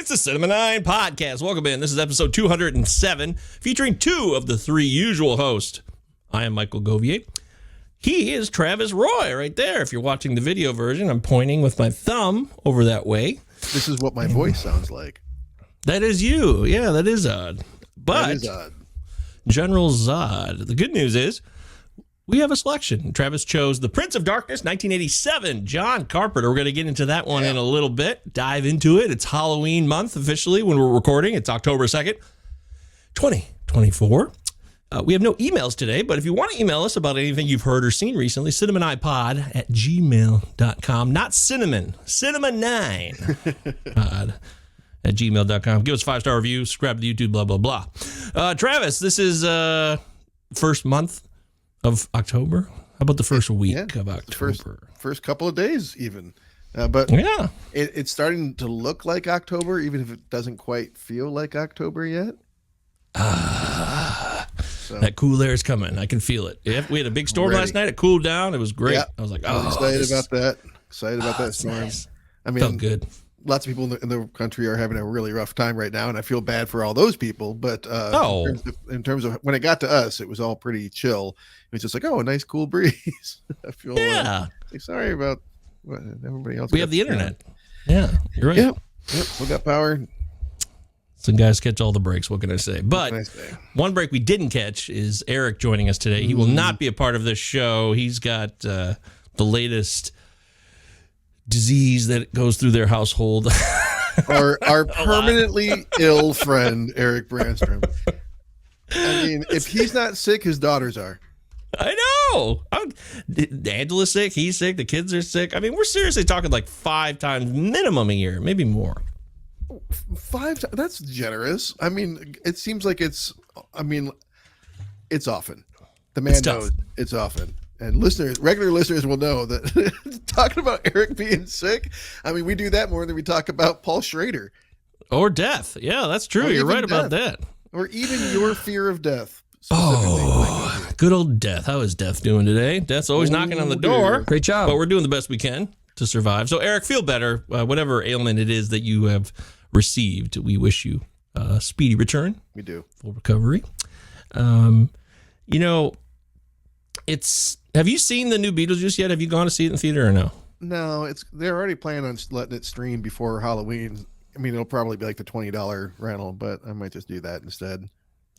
It's the Cinema 9 podcast. Welcome in. This is episode 207, featuring two of the three usual hosts. I am Michael Govier. He is Travis Roy right there. If you're watching the video version, I'm pointing with my thumb over that way. This is what my voice sounds like. That is you. Yeah, that is odd. But that is odd. General Zod. The good news is we have a selection. Travis chose The Prince of Darkness, 1987, John Carpenter. We're going to get into that one in a little bit, dive into it. It's Halloween month officially when we're recording. It's October 2nd, 2024. We have no emails today, but if you want to email us about anything you've heard or seen recently, cinnamon9pod@gmail.com. Not cinnamon, cinema9pod at gmail.com. Give us a 5-star review, subscribe to YouTube, blah, blah, blah. Travis, this is first month of October. How about the first week of October? First couple of days even. But yeah, it's starting to look like October, even if it doesn't quite feel like October yet. That cool air is coming. I can feel it. We had a big storm last night. It cooled down. It was great. Yeah. I was like, excited about that. Excited about that storm. Nice. I mean, felt good. Lots of people in the country are having a really rough time right now, and I feel bad for all those people. But in terms of when it got to us, it was all pretty chill. It was just like, a nice cool breeze. I feel sorry about what everybody else. We have the internet. Yeah, you're right. Yep. We got power. Some guys catch all the breaks. What can I say? But one break we didn't catch is Eric joining us today. He will not be a part of this show. He's got the latest disease that goes through their household. Our permanently ill friend, Eric Brandstrom. I mean, if he's not sick, his daughters are. I know. Angela's sick. He's sick. The kids are sick. I mean, we're seriously talking like 5 times minimum a year, maybe more. 5 times? That's generous. I mean, it seems like it's often. The man knows it's often. And regular listeners will know that talking about Eric being sick, I mean, we do that more than we talk about Paul Schrader. Or death. Yeah, that's true. You're right about that. Or even your fear of death. Oh, good old Death. How is Death doing today? Death's always knocking on the door. Great job. But we're doing the best we can to survive. So, Eric, feel better. Whatever ailment it is that you have received, we wish you a speedy return. We do. Full recovery. Have you seen the new Beetlejuice yet? Have you gone to see it in the theater or no? No, they're already planning on letting it stream before Halloween. I mean, it'll probably be like the $20 rental, but I might just do that instead.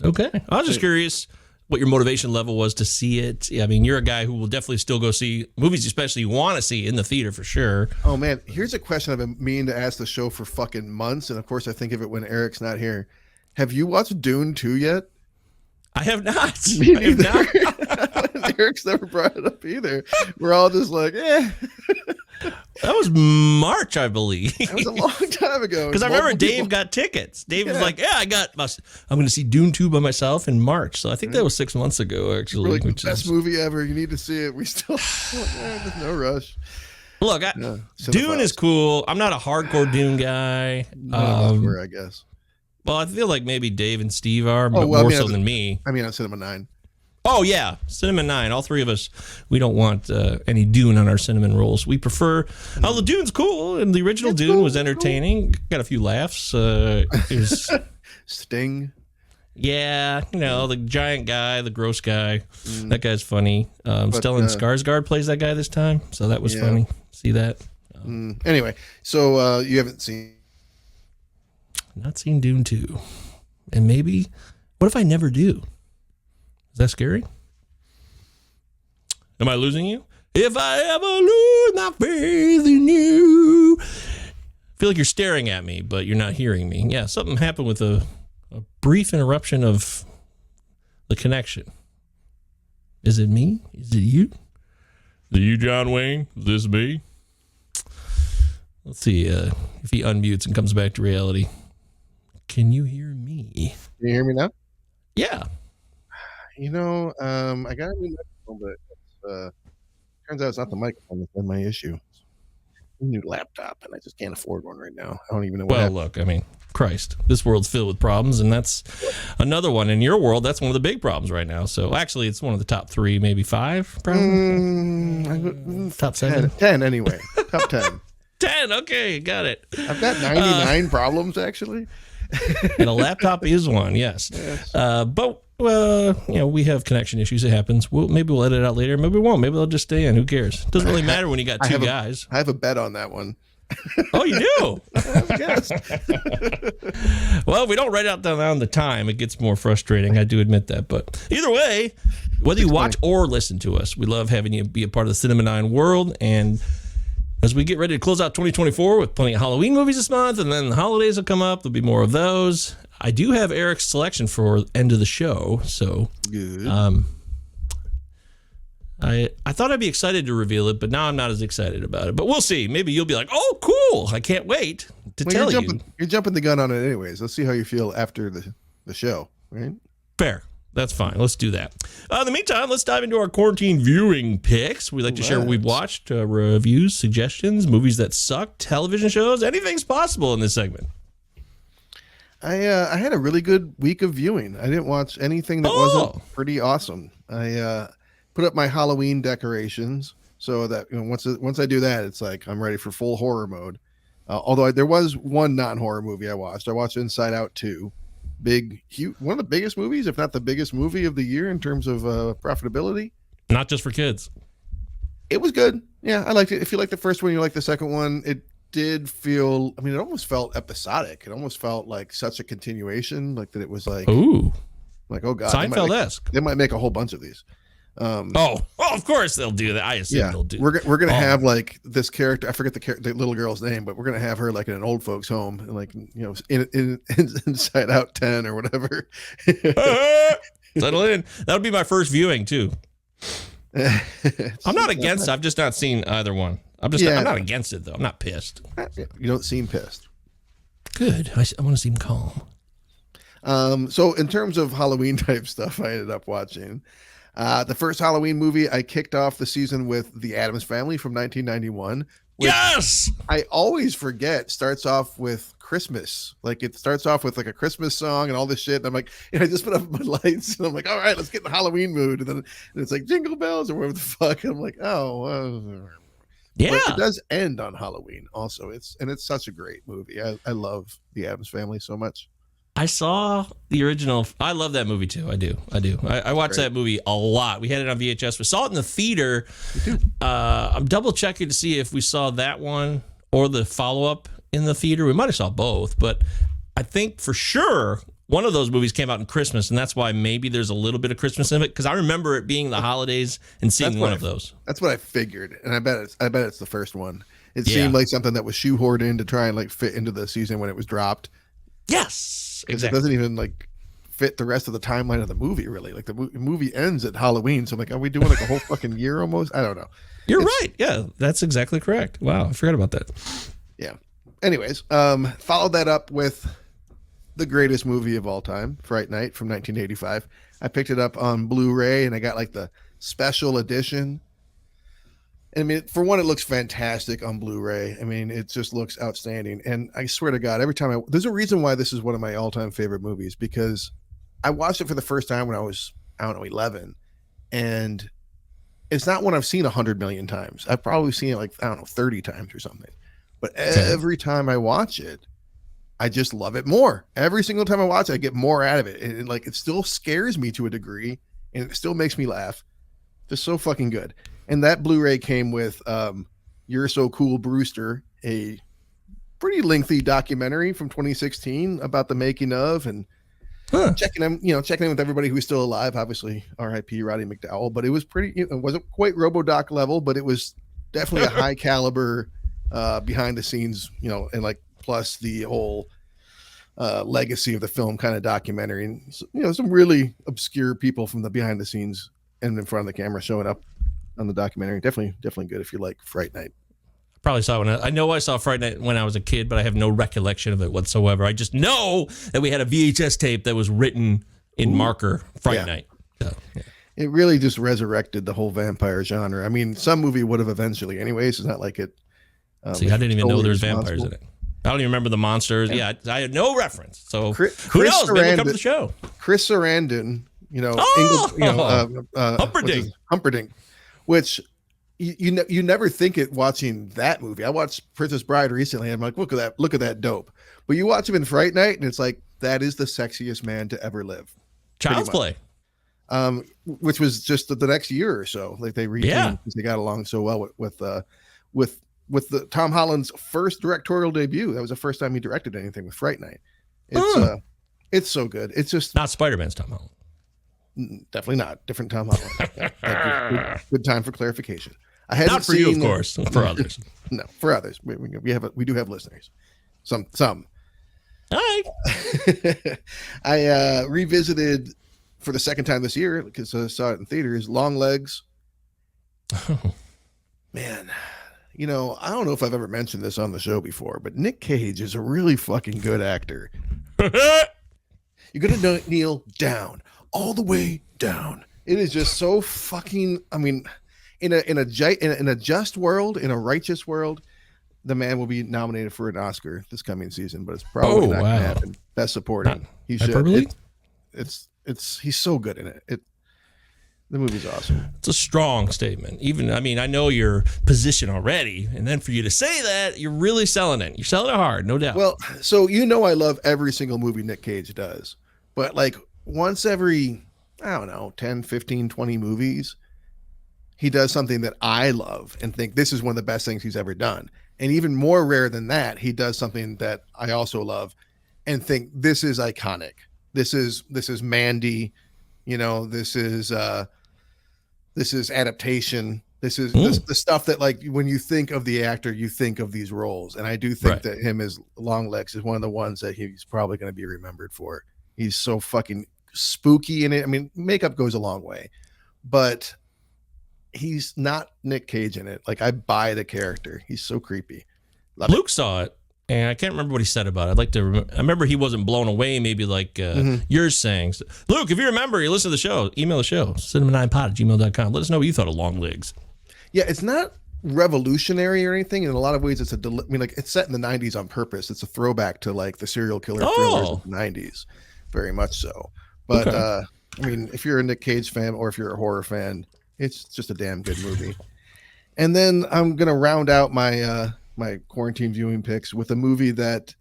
Okay. I was just curious what your motivation level was to see it. I mean, you're a guy who will definitely still go see movies, especially you want to see in the theater for sure. Oh, man. Here's a question I've been meaning to ask the show for fucking months. And of course, I think of it when Eric's not here. Have you watched Dune 2 yet? I have not. I have not. Eric's never brought it up either. We're all just like, That was March, I believe. That was a long time ago. Because I remember Dave got tickets. Dave was like, I'm going to see Dune 2 by myself in March. So I think that was 6 months ago, actually. Really, best movie ever. You need to see it. We still, there's no rush. Look, Dune is cool. I'm not a hardcore Dune guy. I guess. Well, I feel like maybe Dave and Steve are, but more so than me. I mean, on Cinema 9. Oh, yeah. Cinnamon 9. All three of us, we don't want any Dune on our cinnamon rolls. We prefer... Oh, the Dune's cool, and the original Dune was entertaining. Got a few laughs. It was... Sting. Yeah, the giant guy, the gross guy. That guy's funny. Stellan Skarsgård plays that guy this time, so that was funny. See that? Anyway, so you haven't seen... Not seen Dune 2. And maybe... What if I never do? Is that scary? Am I losing you? If I ever lose my faith in you. I feel like you're staring at me, but you're not hearing me. Yeah, something happened with a brief interruption of the connection. Is it me? Is it you? Is it you, John Wayne? Is this me? Let's see if he unmutes and comes back to reality. Can you hear me? Can you hear me now? Yeah. I got a new microphone, but turns out it's not the microphone that's been my issue. A new laptop, and I just can't afford one right now. I don't even know what happened. Look, I mean, Christ, this world's filled with problems, and that's another one. In your world, that's one of the big problems right now. So actually, it's one of the top 3, maybe 5 problems. Top 7? 10 anyway. Top 10. 10. Okay, got it. I've got 99 problems, actually. And a laptop is one, yes. But, we have connection issues. It happens. Maybe we'll edit it out later. Maybe we won't. Maybe they'll just stay in. Who cares? Doesn't really matter when you got two guys. I have a bet on that one. Oh, you do? Yes. Well, if we don't write out down the time, it gets more frustrating. I do admit that. But either way, whether you watch or listen to us, we love having you be a part of the Cinema 9 world. And as we get ready to close out 2024 with plenty of Halloween movies this month, and then the holidays will come up, there'll be more of those. I do have Eric's selection for end of the show. So good. I thought I'd be excited to reveal it, but now I'm not as excited about it. But we'll see. Maybe you'll be like, oh, cool. I can't wait to tell you. You're jumping the gun on it anyways. Let's see how you feel after the show, right? Fair. That's fine. Let's do that. In the meantime, let's dive into our quarantine viewing picks. We like to share what we've watched, reviews, suggestions, movies that suck, television shows. Anything's possible in this segment. I had a really good week of viewing. I didn't watch anything that wasn't pretty awesome. I put up my Halloween decorations so that once I do that, it's like I'm ready for full horror mode. Although there was one non-horror movie I watched. I watched Inside Out 2. Huge, one of the biggest movies, if not the biggest movie of the year in terms of profitability. Not just for kids. It was good. Yeah, I liked it. If you like the first one, you like the second one. It did feel, it almost felt episodic. It almost felt like such a continuation, like that it was like, ooh, like, oh God, Seinfeld-esque. They might make a whole bunch of these. Of course they'll do that. I assume they'll do. We're gonna have like this character. I forget the little girl's name, but we're gonna have her like in an old folks' home, and like in Inside Out 10 or whatever. Settle in. That would be my first viewing too. I'm not against it. I've just not seen either one. I'm not against it though. I'm not pissed. You don't seem pissed. Good. I want to seem calm. So in terms of Halloween type stuff, I ended up watching. The first Halloween movie, I kicked off the season with The Addams Family from 1991. Yes! I always forget starts off with Christmas. Like it starts off with like a Christmas song and all this shit. And I'm like, I just put up my lights and I'm like, all right, let's get in the Halloween mood. And then it's like Jingle Bells or whatever the fuck. And I'm like, yeah. But it does end on Halloween also. It's such a great movie. I love The Addams Family so much. I saw the original. I love that movie too. I do. I watched that movie a lot. We had it on VHS. We saw it in the theater. I'm double checking to see if we saw that one or the follow-up in the theater. We might have saw both, but I think for sure one of those movies came out in Christmas, and that's why maybe there's a little bit of Christmas in it, because I remember it being the holidays and seeing one of those. That's what I figured, and I bet it's the first one. It seemed like something that was shoehorned in to try and like fit into the season when it was dropped. Yes, exactly. It doesn't even like fit the rest of the timeline of the movie, really. Like the movie ends at Halloween, so I'm like, are we doing like a whole fucking year almost? I don't know. You're right. Yeah, that's exactly correct. Wow, I forgot about that. Yeah. Anyways, followed that up with the greatest movie of all time, Fright Night from 1985. I picked it up on Blu-ray, and I got like the special edition. And for one, it looks fantastic on Blu-ray. It just looks outstanding. And I swear to God, every time there's a reason why this is one of my all-time favorite movies, because I watched it for the first time when I was, 11. And it's not one I've seen 100 million times. I've probably seen it like, 30 times or something. But every time I watch it, I just love it more. Every single time I watch it, I get more out of it. And it still scares me to a degree, and it still makes me laugh. Just so fucking good. And that Blu-ray came with You're So Cool, Brewster, a pretty lengthy documentary from 2016 about the making of, and checking in with everybody who's still alive. Obviously, R.I.P. Roddy McDowell, but it was pretty. It wasn't quite RoboDoc level, but it was definitely a high caliber behind the scenes, and like plus the whole legacy of the film kind of documentary, and some really obscure people from the behind the scenes and in front of the camera showing up on the documentary. Definitely good if you like Fright Night. Probably saw it I saw Fright Night when I was a kid, but I have no recollection of it whatsoever. I just know that we had a VHS tape that was written in marker Fright Night. So, yeah. It really just resurrected the whole vampire genre. Some movie would have eventually anyways. It's not like it. See, I didn't even know there's vampires in it. I don't even remember the monsters. Yeah, I had no reference. So who knows? Maybe come to the show. Chris Sarandon, Humperdinck. Humperdinck, which you never think it watching that movie. I watched Princess Bride recently. And I'm like, look at that dope. But you watch him in Fright Night, and it's like that is the sexiest man to ever live. Child's Play. Which was just the next year or so. Like they reteamed because they got along so well with the Tom Holland's first directorial debut. That was the first time he directed anything with Fright Night. It's so good. It's just not Spider-Man's Tom Holland. Definitely not. Different Tom Holland. Good time for clarification. I hadn't not for you, of course. For others. No, for others. We do have listeners. Some. Hi. I revisited for the second time this year because I saw it in theaters. Long Legs. Oh. Man, I don't know if I've ever mentioned this on the show before, but Nick Cage is a really fucking good actor. You're gonna kneel down, all the way down. It is just so fucking. I mean, in a just world, in a righteous world, the man will be nominated for an Oscar this coming season, but it's probably not going to happen. Best Supporting. He should. He's so good in it. The movie's awesome. It's a strong statement. I know your position already, and then for you to say that, you're really selling it. You're selling it hard, no doubt. Well, so I love every single movie Nick Cage does, but like once every, I don't know, 10, 15, 20 movies, he does something that I love and think this is one of the best things he's ever done. And even more rare than that, he does something that I also love and think this is iconic. This is Mandy, this is adaptation. This is the stuff that, like, when you think of the actor, you think of these roles. And I do think that him as Long Legs is one of the ones that he's probably going to be remembered for. He's so fucking spooky in it. I mean, makeup goes a long way, but he's not Nick Cage in it. Like, I buy the character. He's so creepy. Luke saw it, and I can't remember what he said about it. I'd like to. I remember he wasn't blown away. Maybe like you're saying. Luke, if you remember, you listen to the show. Email the show. cinema9pod@gmail.com. Let us know what you thought of Long Legs. Yeah, it's not revolutionary or anything. In a lot of ways, it's it's set in the 90s on purpose. It's a throwback to like the serial killer thrillers of the 90s, very much so. But if you're a Nick Cage fan or if you're a horror fan, it's just a damn good movie. And then I'm gonna round out my my quarantine viewing picks with a movie that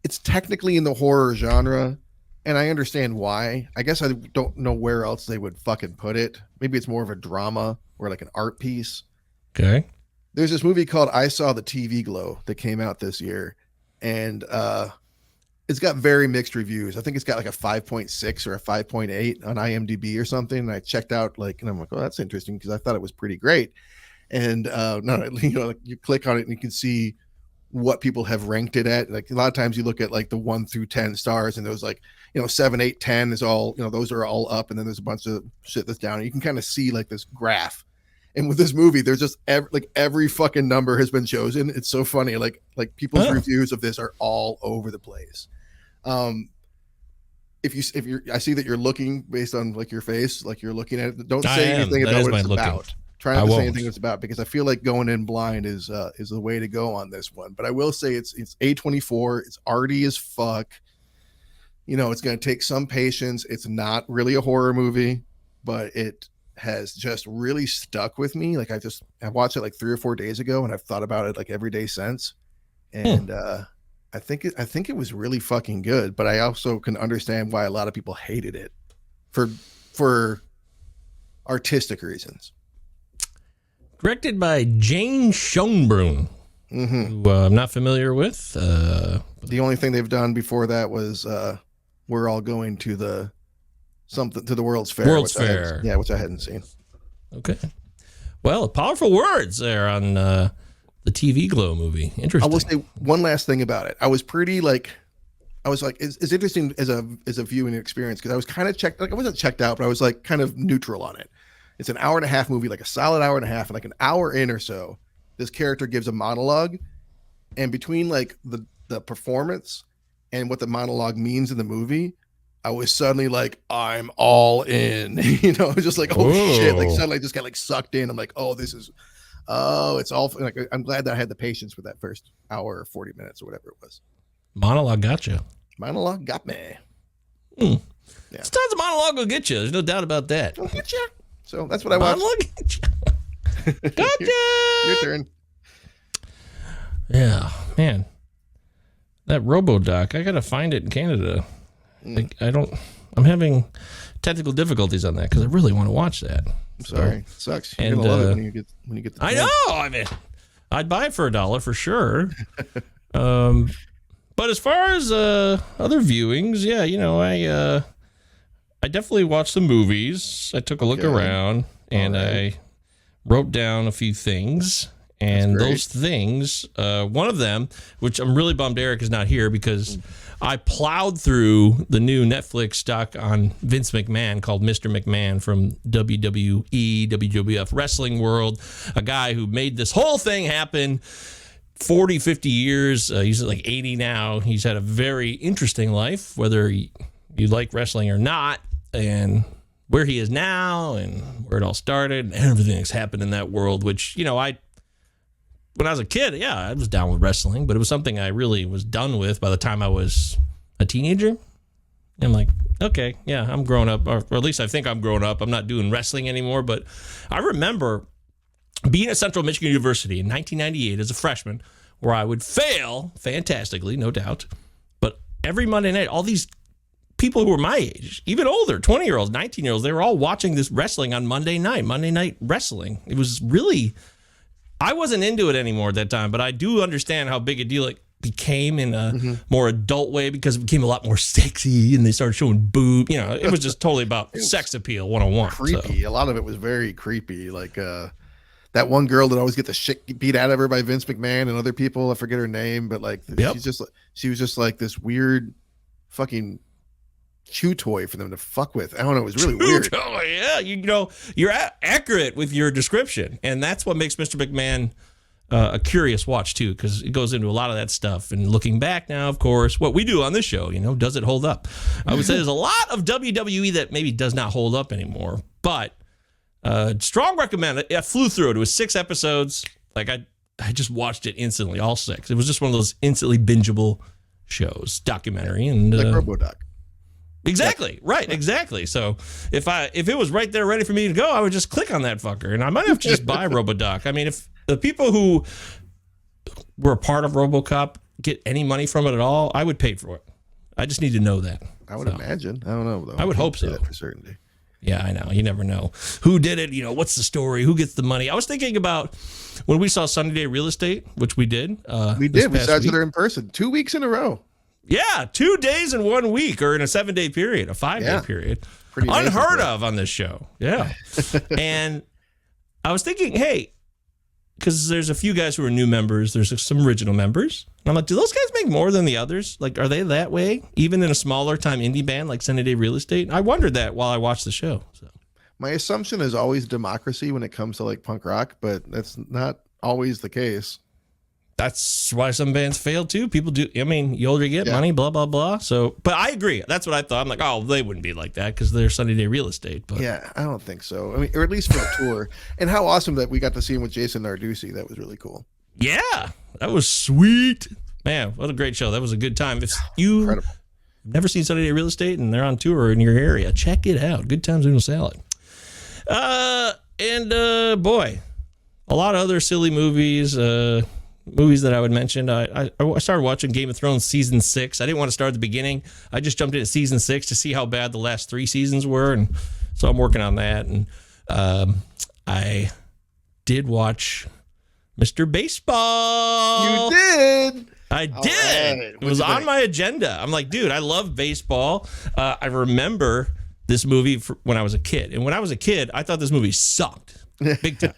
it's technically in the horror genre, and I understand why. I guess I don't know where else they would fucking put it. Maybe it's more of a drama or like an art piece. Okay. There's this movie called I Saw the TV Glow that came out this year, and it's got very mixed reviews. I think it's got like a 5.6 or a 5.8 on IMDb or something. And I checked out and I'm like, oh, that's interesting because I thought it was pretty great. And you click on it and you can see what people have ranked it at. Like a lot of times you look at like the 1 through 10 stars, and those 7, 8, 10 is all, those are all up. And then there's a bunch of shit that's down. And you can kind of see like this graph. And with this movie, there's just every fucking number has been chosen. It's so funny. Like people's reviews of this are all over the place. If you're, I see that you're looking based on like your face, like you're looking at it. Don't say anything about what it's about. Try not to say anything it's about, because I feel like going in blind is the way to go on this one. But I will say it's A24. It's arty as fuck. It's going to take some patience. It's not really a horror movie, but it has just really stuck with me. Like I watched it like 3 or 4 days ago, and I've thought about it like every day since. And I think it was really fucking good, but I also can understand why a lot of people hated it for artistic reasons. Directed by Jane Schoenbrun, who I'm not familiar with. The only thing they've done before that was We're All Going to the World's Fair. Which I hadn't seen. Okay. Well, powerful words there on the TV Glow movie. Interesting. I will say one last thing about it. I was it's interesting as a viewing experience, because I was kind of checked. Like I wasn't checked out, but I was like kind of neutral on it. It's an hour and a half movie, like a solid hour and a half, and like an hour in or so, this character gives a monologue, and between like the performance and what the monologue means in the movie, I was suddenly like, I'm all in. I was just like, oh shit! Like suddenly I just got like sucked in. I'm like, it's all like, I'm glad that I had the patience for that first hour or 40 minutes or whatever it was. Monologue got you. Monologue got me. Yeah. Sometimes a monologue will get you. There's no doubt about that. It'll get you. So that's what I watched. Gotcha. Your turn. Yeah, man. That RoboDoc, I gotta find it in Canada. I'm having technical difficulties on that because I really want to watch that. I'm sorry. It sucks. You're gonna love it when you get the I know. I mean, I'd buy it for $1 for sure. But as far as other viewings, yeah, I definitely watched the movies. I took a look around and I wrote down a few things. And those things, one of them, which I'm really bummed Eric is not here because I plowed through the new Netflix doc on Vince McMahon called Mr. McMahon from WWE, WWF Wrestling World, a guy who made this whole thing happen 40, 50 years. He's like 80 now. He's had a very interesting life, whether you like wrestling or not, and where he is now and where it all started and everything that's happened in that world, which, when I was a kid, I was down with wrestling, but it was something I really was done with by the time I was a teenager. I'm like, okay, yeah, I'm grown up, or at least I think I'm grown up. I'm not doing wrestling anymore, but I remember being at Central Michigan University in 1998 as a freshman, where I would fail fantastically, no doubt. But every Monday night, all these people who were my age, even older, 20-year-olds, 19-year-olds, they were all watching this wrestling on Monday night wrestling. It was really... I wasn't into it anymore at that time, but I do understand how big a deal it became in a more adult way because it became a lot more sexy and they started showing boob. It was just totally about sex appeal 101. Creepy. So. A lot of it was very creepy. Like that one girl that always get the shit beat out of her by Vince McMahon and other people. I forget her name, but like she was just like this weird fucking chew toy for them to fuck with. I don't know. It was really weird. Oh yeah, you're accurate with your description, and that's what makes Mr. McMahon a curious watch too, because it goes into a lot of that stuff. And looking back now, of course, what we do on this show, does it hold up? I would say there's a lot of WWE that maybe does not hold up anymore, but strong recommend. I flew through it. It was 6 episodes. Like I just watched it instantly, all 6. It was just one of those instantly bingeable shows, documentary, and like RoboDoc. Exactly. Right. Exactly. So if it was right there ready for me to go, I would just click on that fucker and I might have to just buy RoboDoc. I mean, if the people who were a part of RoboCop get any money from it at all, I would pay for it. I just need to know that. I would imagine. I don't know though. I would hope so. For certainty. Yeah, I know. You never know who did it. What's the story? Who gets the money? I was thinking about when we saw Sunny Day Real Estate, which we did. We saw each other in person 2 weeks in a row. Yeah, 2 days in 1 week, or in a 7-day period, a 5-day period. Pretty unheard of on this show. Yeah. And I was thinking, hey, because there's a few guys who are new members. There's some original members. And I'm like, do those guys make more than the others? Like, are they that way? Even in a smaller time indie band like Sunny Day Real Estate? I wondered that while I watched the show. So my assumption is always democracy when it comes to like punk rock, but that's not always the case. That's why some bands fail too. People do. I mean, you older you get, money, blah, blah, blah. So, but I agree. That's what I thought. I'm like, oh, they wouldn't be like that because they're Sunny Day Real Estate. But yeah, I don't think so. I mean, or at least for a tour. And how awesome that we got to see him with Jason Narducci. That was really cool. Yeah, that was sweet. Man, what a great show. That was a good time. If you never seen Sunny Day Real Estate and they're on tour in your area, check it out. Good Times Noodle Salad. And boy, a lot of other silly movies. Movies that I would mention. I started watching Game of Thrones season 6. I didn't want to start at the beginning. I just jumped into season 6 to see how bad the last 3 seasons were, and so I'm working on that. And I did watch Mr. Baseball. You did. I did. Right. It was on my agenda. I'm like, dude, I love baseball. I remember this movie when I was a kid, and when I was a kid, I thought this movie sucked. Big time.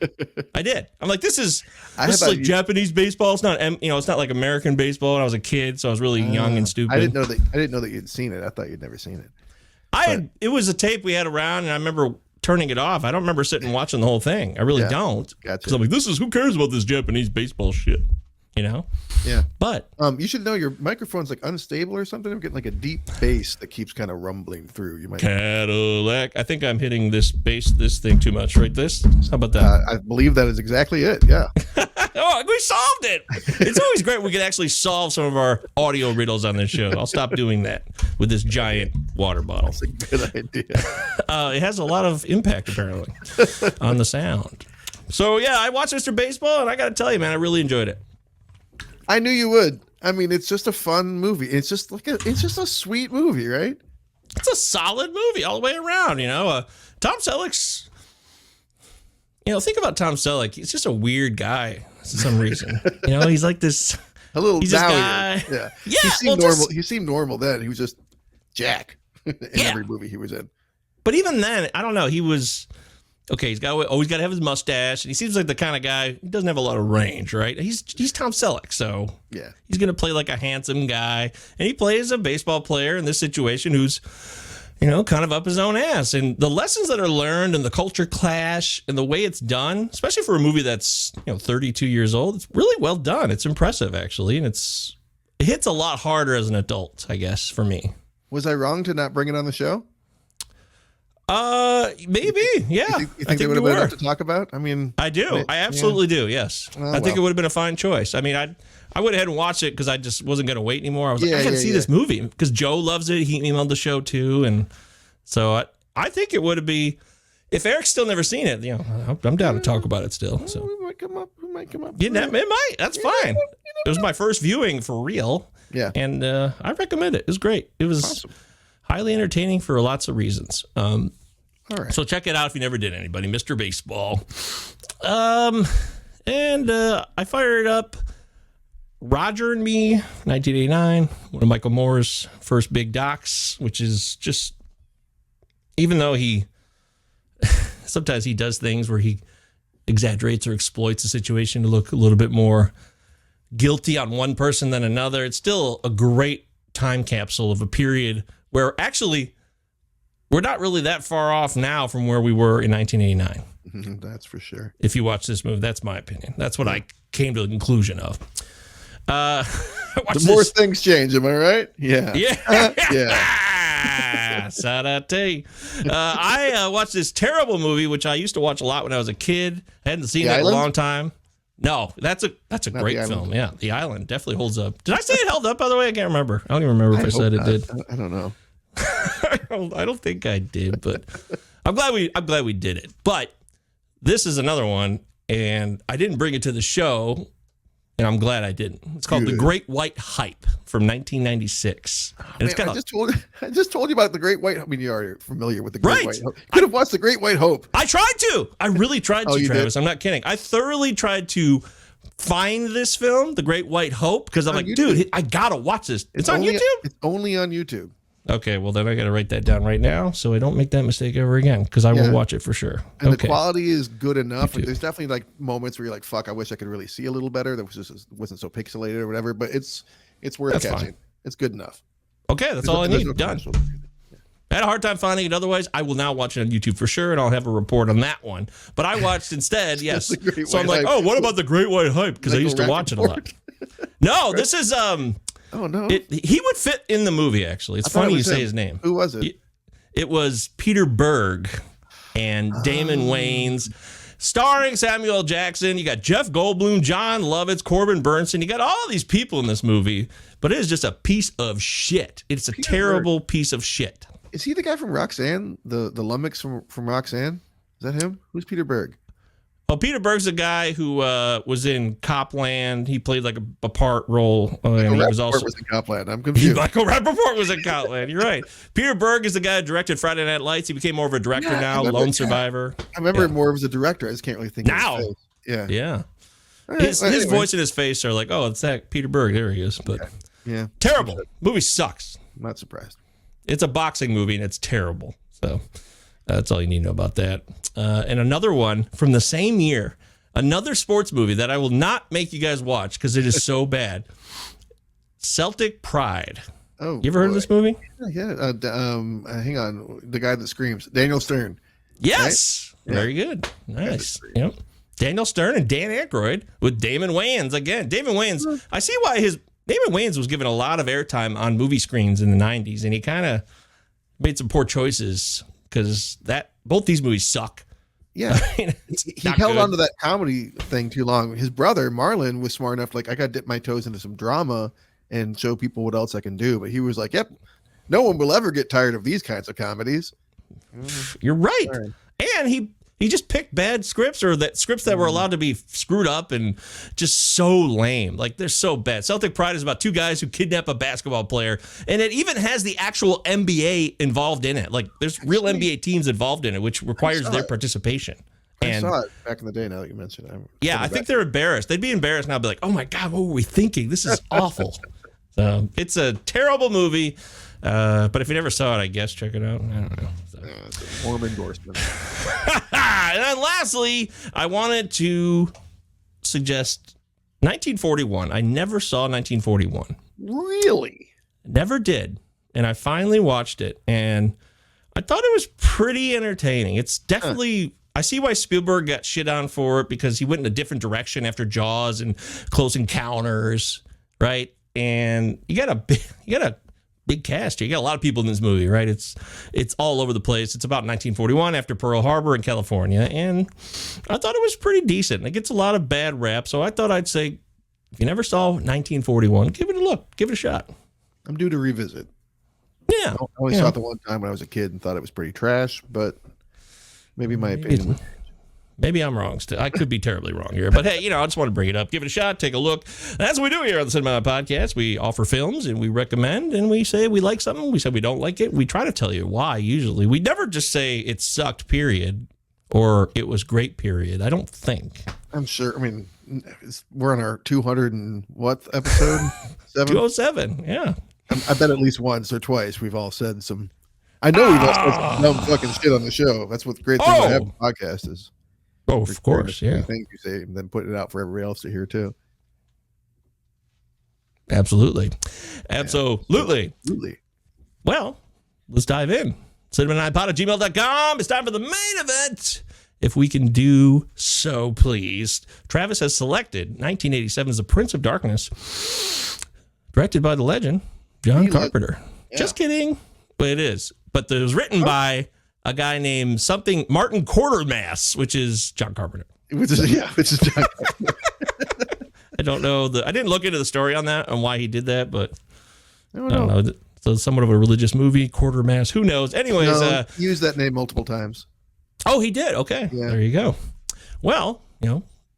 I did. I'm like, this is like Japanese baseball. It's not, it's not like American baseball. And I was a kid, so I was really young and stupid. I didn't know that you'd seen it. I thought you'd never seen it. It was a tape we had around, and I remember turning it off. I don't remember sitting and watching the whole thing. I really don't. Gotcha. Because I'm like, who cares about this Japanese baseball shit? Yeah. But you should know your microphone's like unstable or something. I'm getting like a deep bass that keeps kind of rumbling through. You might Cadillac. I think I'm hitting this thing too much, right? How about that? I believe that is exactly it. Yeah. Oh, we solved it. It's always great when we can actually solve some of our audio riddles on this show. I'll stop doing that with this giant water bottle. That's a good idea. It has a lot of impact apparently on the sound. So yeah, I watched Mr. Baseball, and I got to tell you, man, I really enjoyed it. I knew you would. I mean, it's just a fun movie. It's just a sweet movie, right? It's a solid movie all the way around. Tom Selleck's. Think about Tom Selleck. He's just a weird guy for some reason. He's like this. A little he's guy. Yeah. He seemed normal. He seemed normal then. He was just Jack in every movie he was in. But even then, I don't know. He was okay. He's always got to have his mustache, and he seems like the kind of guy who doesn't have a lot of range, right? He's Tom Selleck, so yeah, he's gonna play like a handsome guy, and he plays a baseball player in this situation who's, kind of up his own ass. And the lessons that are learned and the culture clash and the way it's done, especially for a movie that's 32 years old, it's really well done. It's impressive actually, and it hits a lot harder as an adult, I guess, for me. Was I wrong to not bring it on the show? Maybe, yeah. You think they would have been enough to talk about? I mean, I do. I absolutely do. Yes, I think it would have been a fine choice. I mean, I went ahead and watched it because I just wasn't going to wait anymore. I was like, I got to see this movie because Joe loves it. He emailed the show too, and so I think it would be. If Eric's still never seen it, I'm down to talk about it still. So we might come up. Yeah, it might. That's fine. It was my first viewing for real. Yeah, and I recommend it. It was great. It was awesome. Highly entertaining for lots of reasons. All right. So check it out if you never did, anybody. Mr. Baseball. And I fired up Roger and Me, 1989, one of Michael Moore's first big docs, which is just, even though sometimes he does things where he exaggerates or exploits a situation to look a little bit more guilty on one person than another, it's still a great time capsule of a period where actually we're not really that far off now from where we were in 1989. That's for sure. If you watch this movie, that's my opinion. That's what I came to the conclusion of. The more things change, am I right? Yeah. Yeah. Yeah. Sarate. I watched this terrible movie, which I used to watch a lot when I was a kid. I hadn't seen it in a long time. No, that's a great film. Yeah, The Island definitely holds up. Did I say it held up, by the way? I can't remember. I don't even remember if I said it did. I don't know. I don't think I did, but I'm glad we did it. But this is another one, and I didn't bring it to the show, and I'm glad I didn't. It's called The Great White Hype from 1996. And I just told you about The Great White. I mean, you are familiar with The Great White Hope. You could have watched The Great White Hope. I tried to. I really tried to, Travis. Did? I'm not kidding. I thoroughly tried to find this film, The Great White Hope, because I'm like, YouTube. Dude, I gotta watch this. It's on YouTube? It's only on YouTube. Okay, well then I got to write that down right now so I don't make that mistake ever again, because I will watch it for sure. And the quality is good enough. There's definitely like moments where you're like, "Fuck, I wish I could really see a little better. That wasn't so pixelated or whatever." But it's worth catching. Fine. It's good enough. Okay, that's all I need. Done. I had a hard time finding it. Otherwise, I will now watch it on YouTube for sure, and I'll have a report on that one. But I watched instead, yes. So I'm like, oh, what about The Great White Hype? Because I used to watch it a lot. No, this is Oh no! He would fit in the movie. Actually, it's funny you say his name. Who was it? It was Peter Berg and Damon Wayans, starring Samuel L. Jackson. You got Jeff Goldblum, John Lovitz, Corbin Burnson. You got all these people in this movie, but it is just a piece of shit. It's a terrible piece of shit. Is he the guy from Roxanne? The Lummox from Roxanne? Is that him? Who's Peter Berg? Well, Peter Berg's a guy who was in Copland. He played like a part role. And he was also in Copland. I'm confused. Michael Rappaport was in Copland. You're right. Peter Berg is the guy who directed Friday Night Lights. He became more of a director now. Lone Survivor. I remember him more as a director. I just can't really think now. Of his face. Yeah. His voice and his face are like, oh, it's that Peter Berg. There he is. But yeah. Terrible. Movie sucks. I'm not surprised. It's a boxing movie and it's terrible. So that's all you need to know about that. And another one from the same year, another sports movie that I will not make you guys watch because it is so bad. Celtic Pride. Oh, you ever heard of this movie? Yeah. Hang on. The guy that screams, Daniel Stern. Yes. Right? Very good. Nice. Yep. Daniel Stern and Dan Aykroyd with Damon Wayans again. Damon Wayans. I see why Damon Wayans was given a lot of airtime on movie screens in the 90s, and he kind of made some poor choices because both these movies suck. Yeah, he held on to that comedy thing too long. His brother Marlon was smart enough, like, I got to dip my toes into some drama and show people what else I can do. But he was like, "Yep, no one will ever get tired of these kinds of comedies." You're right. And he He just picked bad scripts or that scripts that were allowed to be screwed up and just so lame. Like, they're so bad. Celtic Pride is about two guys who kidnap a basketball player, and it even has the actual NBA involved in it. Like, there's real NBA teams involved in it, which requires their participation. I saw it back in the day, now that you mention it. Yeah, I think they're embarrassed. They'd be embarrassed now, be like, oh my God, what were we thinking? This is awful. So it's a terrible movie. But if you never saw it, I guess check it out. I don't know. So. It's a warm endorsement. And then lastly, I wanted to suggest 1941. I never saw 1941. Really? Never did. And I finally watched it, and I thought it was pretty entertaining. It's definitely... I see why Spielberg got shit on for it, because he went in a different direction after Jaws and Close Encounters, right? And you got a big cast here. You got a lot of people in this movie, right? It's all over the place. It's about 1941 after Pearl Harbor in California, and I thought it was pretty decent. It gets a lot of bad rap, so I thought I'd say, if you never saw 1941, give it a look, give it a shot. I'm due to revisit. Yeah, I only saw it the one time when I was a kid and thought it was pretty trash, but maybe my opinion. Maybe I'm wrong. I could be terribly wrong here. But hey, I just want to bring it up. Give it a shot. Take a look. That's what we do here on the Cinema Podcast. We offer films and we recommend, and we say we like something. We say we don't like it. We try to tell you why, usually. We never just say it sucked, period, or it was great, period. I don't think. I'm sure. I mean, we're on our 200 and what episode? 207, yeah. I bet at least once or twice we've all said some. I know we've all said some dumb fucking shit on the show. That's what the great thing about having a podcast is. Oh, of course, yeah. Things you say, and then putting it out for everybody else to hear too. Absolutely. Well, let's dive in. cinema9pod@gmail.com. It's time for the main event. If we can do so, please. Travis has selected 1987's The Prince of Darkness, directed by the legend John Carpenter. Yeah. Just kidding, but it is. But it was written by a guy named Martin Quatermass, which is John Carpenter. Which is John Carpenter. I don't know. I didn't look into the story on that and why he did that, but I don't know. So somewhat of a religious movie, Quatermass. Who knows? Anyways, he used that name multiple times. Oh, he did. Okay, yeah. There you go. Well,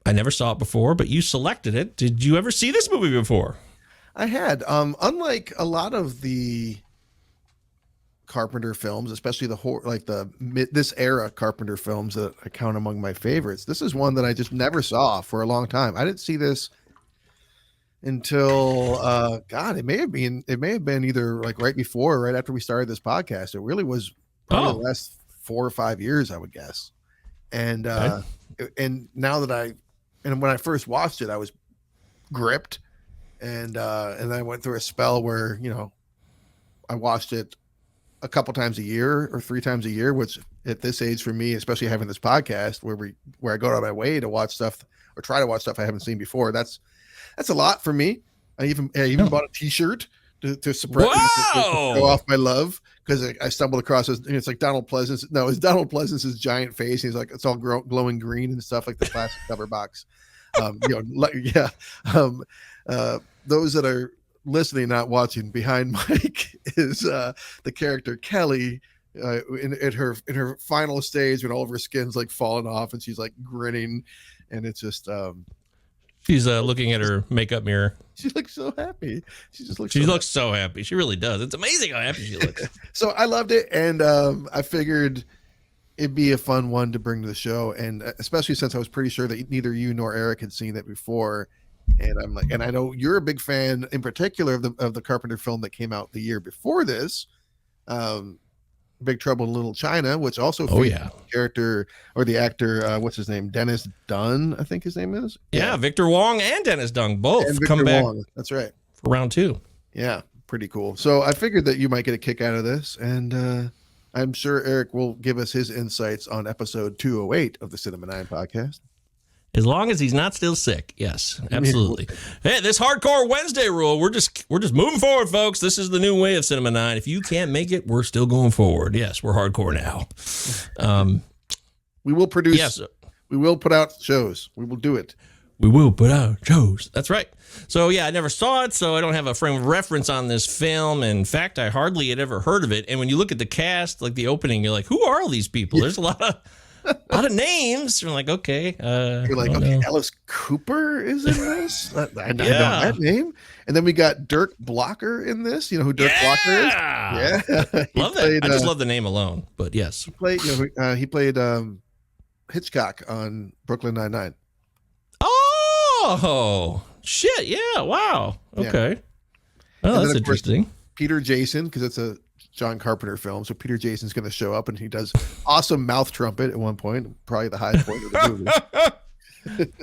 I never saw it before, but you selected it. Did you ever see this movie before? I had. Unlike a lot of the Carpenter films, especially this era Carpenter films that I count among my favorites, this is one that I just never saw for a long time. I didn't see this until it may have been either like right before or right after we started this podcast. It really was probably the last 4 or 5 years, I would guess. And and now that when I first watched it, I was gripped, and I went through a spell where I watched it a couple times a year or 3 times a year, which at this age for me, especially having this podcast where I go out of my way to watch stuff or try to watch stuff I haven't seen before, that's a lot for me. I even bought a t-shirt to surprise to show off my love, because I stumbled across it's like Donald Pleasance. No, it's Donald Pleasance's giant face. He's like, it's all glowing green and stuff, like the plastic cover box. Those that are listening, not watching, behind Mike is the character Kelly in her final stage when all of her skin's like falling off and she's like grinning, and it's just she's looking at her makeup mirror. She looks so happy. She looks so happy. She really does. It's amazing how happy she looks. So I loved it, and I figured it'd be a fun one to bring to the show, and especially since I was pretty sure that neither you nor Eric had seen it before. And I'm like, and I know you're a big fan in particular of the Carpenter film that came out the year before this, Big Trouble in Little China, which also features the character or the actor, what's his name? Dennis Dunn, I think his name is. Yeah, Victor Wong and Dennis Dunn both come back. That's right. For round 2. Yeah, pretty cool. So I figured that you might get a kick out of this, and I'm sure Eric will give us his insights on episode 208 of the Cinema 9 podcast. As long as he's not still sick. Yes, absolutely. Hey, this Hardcore Wednesday rule, we're just moving forward, folks. This is the new way of Cinema 9. If you can't make it, we're still going forward. Yes, we're hardcore now. We will produce. Yes. We will put out shows. We will do it. We will put out shows. That's right. So, yeah, I never saw it, so I don't have a frame of reference on this film. In fact, I hardly had ever heard of it. And when you look at the cast, like the opening, you're like, who are all these people? There's a lot of A lot of names. We're like, okay. You're like, okay, Alice Cooper is in this. I know that name. And then we got Dirk Blocker in this. You know who Dirk Blocker is? Yeah, love that. I just love the name alone. But yes, he played Hitchcock on Brooklyn Nine-Nine. Oh shit! Yeah, wow. Okay. Yeah. Oh, that's interesting. Peter Jason, because it's a John Carpenter film, so Peter Jason's going to show up and he does awesome mouth trumpet at one point, probably the highest point of the movie.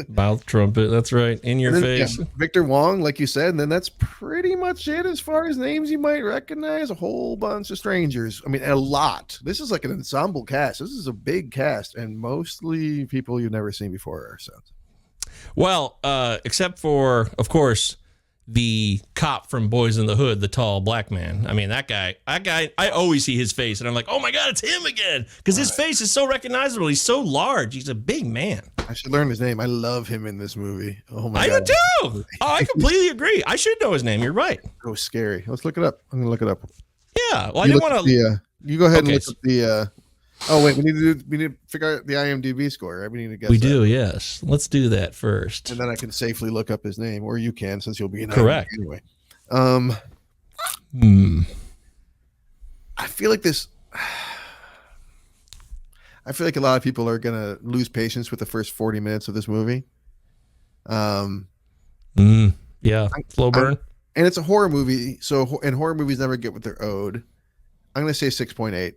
Mouth trumpet, that's right, in your face. Yeah, Victor Wong, like you said, and then that's pretty much it as far as names you might recognize. A whole bunch of strangers. I mean, a lot. This is like an ensemble cast. This is a big cast, and mostly people you've never seen before or since. Well, except for, of course, the cop from Boys in the Hood, the tall black man. I mean, that guy, I always see his face and I'm like, oh my God, it's him again. Because his face is so recognizable. He's so large. He's a big man. I should learn his name. I love him in this movie. Oh my God. I do too. Oh, I completely agree. I should know his name. You're right. Oh, scary. Let's look it up. I'm going to look it up. Yeah. Well, I didn't want to. You go ahead and look up the. Oh wait, we need to figure out the IMDb score, right? We need to guess. We do, yes. Let's do that first, and then I can safely look up his name, or you can, since you'll be in correct anyway. I feel like a lot of people are gonna lose patience with the first 40 minutes of this movie. Yeah, slow burn, and it's a horror movie, and horror movies never get what they're owed. I'm gonna say 6.8.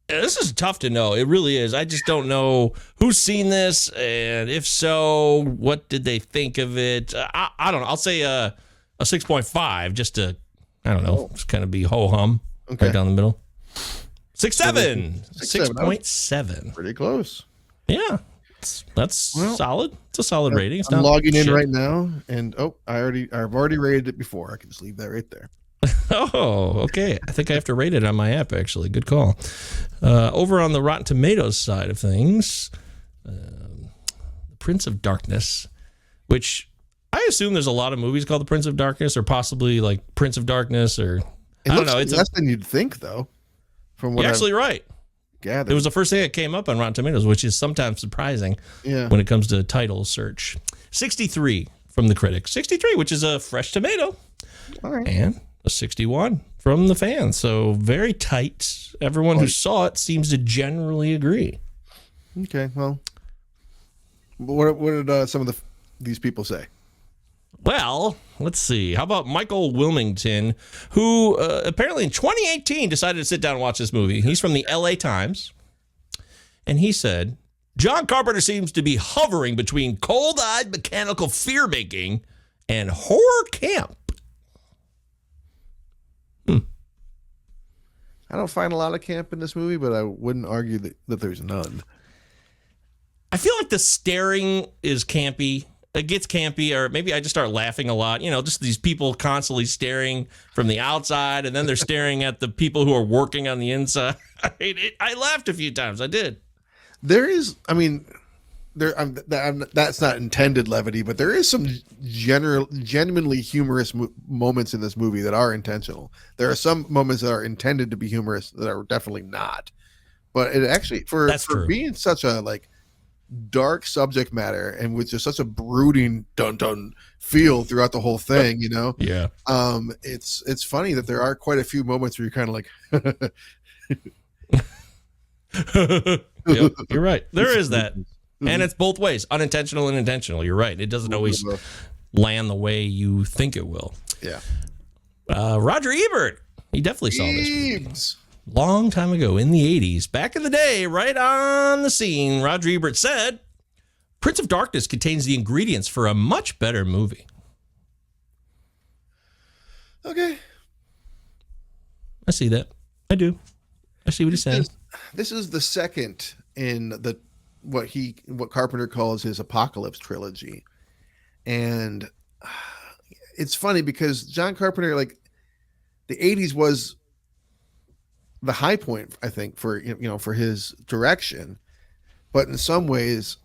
This is tough to know. It really is. I just don't know who's seen this, and if so, what did they think of it? I don't know. I'll say a 6.5, just to, I don't know, just kind of be ho hum right down the middle. 6.7. Pretty close. Yeah, that's solid. It's a solid rating. It's I'm logging in right now, and I've already rated it before. I can just leave that right there. Oh, okay. I think I have to rate it on my app, actually. Good call. Over on the Rotten Tomatoes side of things, Prince of Darkness, which I assume there's a lot of movies called The Prince of Darkness, or possibly like Prince of Darkness, or I don't know. It's less than you'd think, though. From what you're actually right. Gathered. It was the first thing that came up on Rotten Tomatoes, which is sometimes surprising when it comes to title search. 63 from the critics. 63, which is a fresh tomato. All right. And a 61 from the fans. So very tight. Everyone who saw it seems to generally agree. Okay, well, what did some of these people say? Well, let's see. How about Michael Wilmington, who apparently in 2018 decided to sit down and watch this movie. He's from the LA Times. And he said, John Carpenter seems to be hovering between cold-eyed mechanical fear-making and horror camp. I don't find a lot of camp in this movie, but I wouldn't argue that there's none. I feel like the staring is campy. It gets campy, or maybe I just start laughing a lot. You know, just these people constantly staring from the outside, and then they're staring at the people who are working on the inside. I laughed a few times. I did. There is, I mean, that's not intended levity, but there is some genuinely humorous moments in this movie that are intentional. There are some moments that are intended to be humorous that are definitely not. But it actually, for being such a like dark subject matter and with just such a brooding dun feel throughout the whole thing, you know? Yeah. It's funny that there are quite a few moments where you're kind of like. Yep, you're right. There is that. And it's both ways, unintentional and intentional. You're right. It doesn't always land the way you think it will. Yeah. Roger Ebert, he definitely saw this movie. Long time ago in the 80s. Back in the day, right on the scene, Roger Ebert said, Prince of Darkness contains the ingredients for a much better movie. Okay. I see that. I do. I see what he's saying. This is the second in the what Carpenter calls his Apocalypse trilogy. And it's funny because John Carpenter, like, the 80s was the high point, I think, for his direction. But in some ways,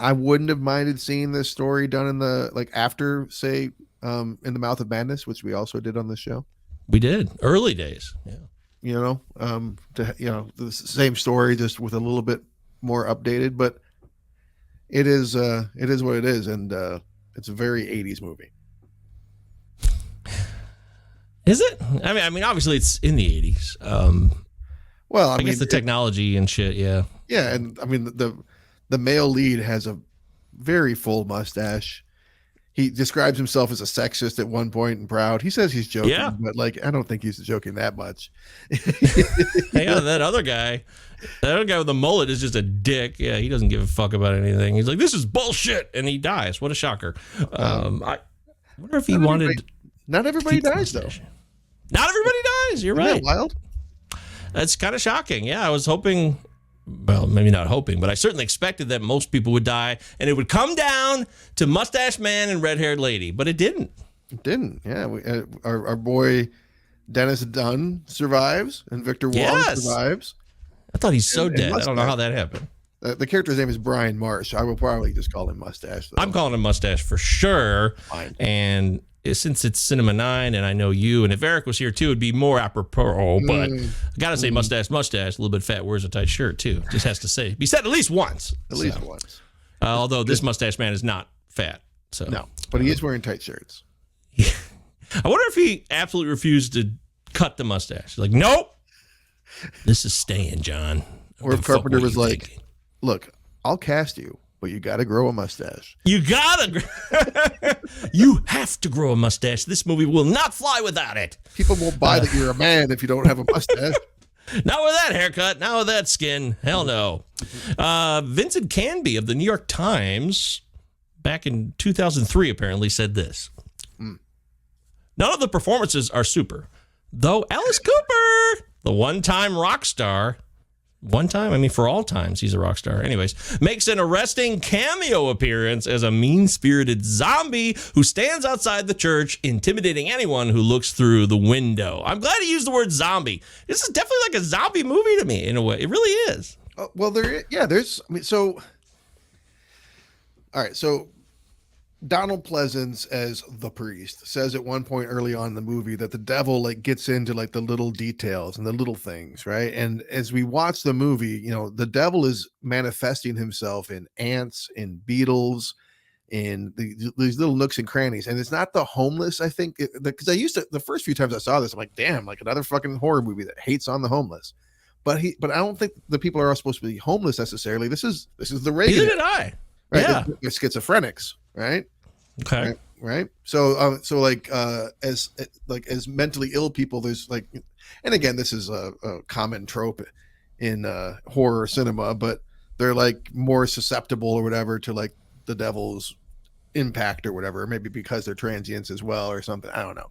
I wouldn't have minded seeing this story done in the, like, after, say, In the Mouth of Madness, which we also did on the show. We did. Early days. Yeah. the same story, just with a little bit more updated, but it is what it is. And it's a very 80s movie. Is it? I mean, obviously it's in the 80s. Well, I guess the technology and shit. Yeah. Yeah. And I mean, the male lead has a very full mustache. He describes himself as a sexist at one point and proud. He says he's joking, but like, I don't think he's joking that much. Yeah, that other guy with the mullet is just a dick. Yeah, he doesn't give a fuck about anything. He's like, this is bullshit, and he dies. What a shocker. I wonder if he wanted. Not everybody dies, though. Not everybody dies. You're right. Isn't that wild? That's kind of shocking. Yeah, I was hoping. Well, maybe not hoping, but I certainly expected that most people would die, and it would come down to Mustache Man and Red-Haired Lady, but it didn't. It didn't. Yeah, our boy Dennis Dunn survives, and Victor Wong survives. I thought he's dead. I don't know how that happened. The character's name is Brian Marsh. I will probably just call him Mustache, though. I'm calling him Mustache for sure. Fine. And since it's Cinema 9 and I know you, and if Eric was here too, it'd be more apropos, but I gotta say mustache, a little bit fat, wears a tight shirt too. Just has to be said at least once. At least once. Although this Mustache Man is not fat. So no, but he is wearing tight shirts. Yeah. I wonder if he absolutely refused to cut the mustache. Like, nope, this is staying, John. Or if Carpenter was like, thinking? Look, I'll cast you, but you got to grow a mustache. You have to grow a mustache. This movie will not fly without it. People won't buy that you're a man if you don't have a mustache. Not with that haircut, not with that skin. Hell no. Vincent Canby of the New York Times, back in 2003, apparently said this. None of the performances are super, though Alice Cooper, the one-time rock star, for all times he's a rock star. Anyways, makes an arresting cameo appearance as a mean-spirited zombie who stands outside the church, intimidating anyone who looks through the window. I'm glad he used the word zombie. This is definitely like a zombie movie to me, in a way. It really is. Well, all right, so Donald Pleasance as the priest says at one point early on in the movie that the devil like gets into like the little details and the little things, right? And as we watch the movie, the devil is manifesting himself in ants, in beetles, in these little nooks and crannies. And it's not the homeless, I think, because the first few times I saw this, I'm like, damn, like another fucking horror movie that hates on the homeless. But I don't think the people are all supposed to be homeless necessarily. This is the Reagan. Neither did I. Right? Yeah, they're schizophrenics, right? Okay. Right. So as mentally ill people, there's like, and again, this is a common trope in horror cinema, but they're like more susceptible or whatever to like the devil's impact or whatever, maybe because they're transients as well or something. I don't know.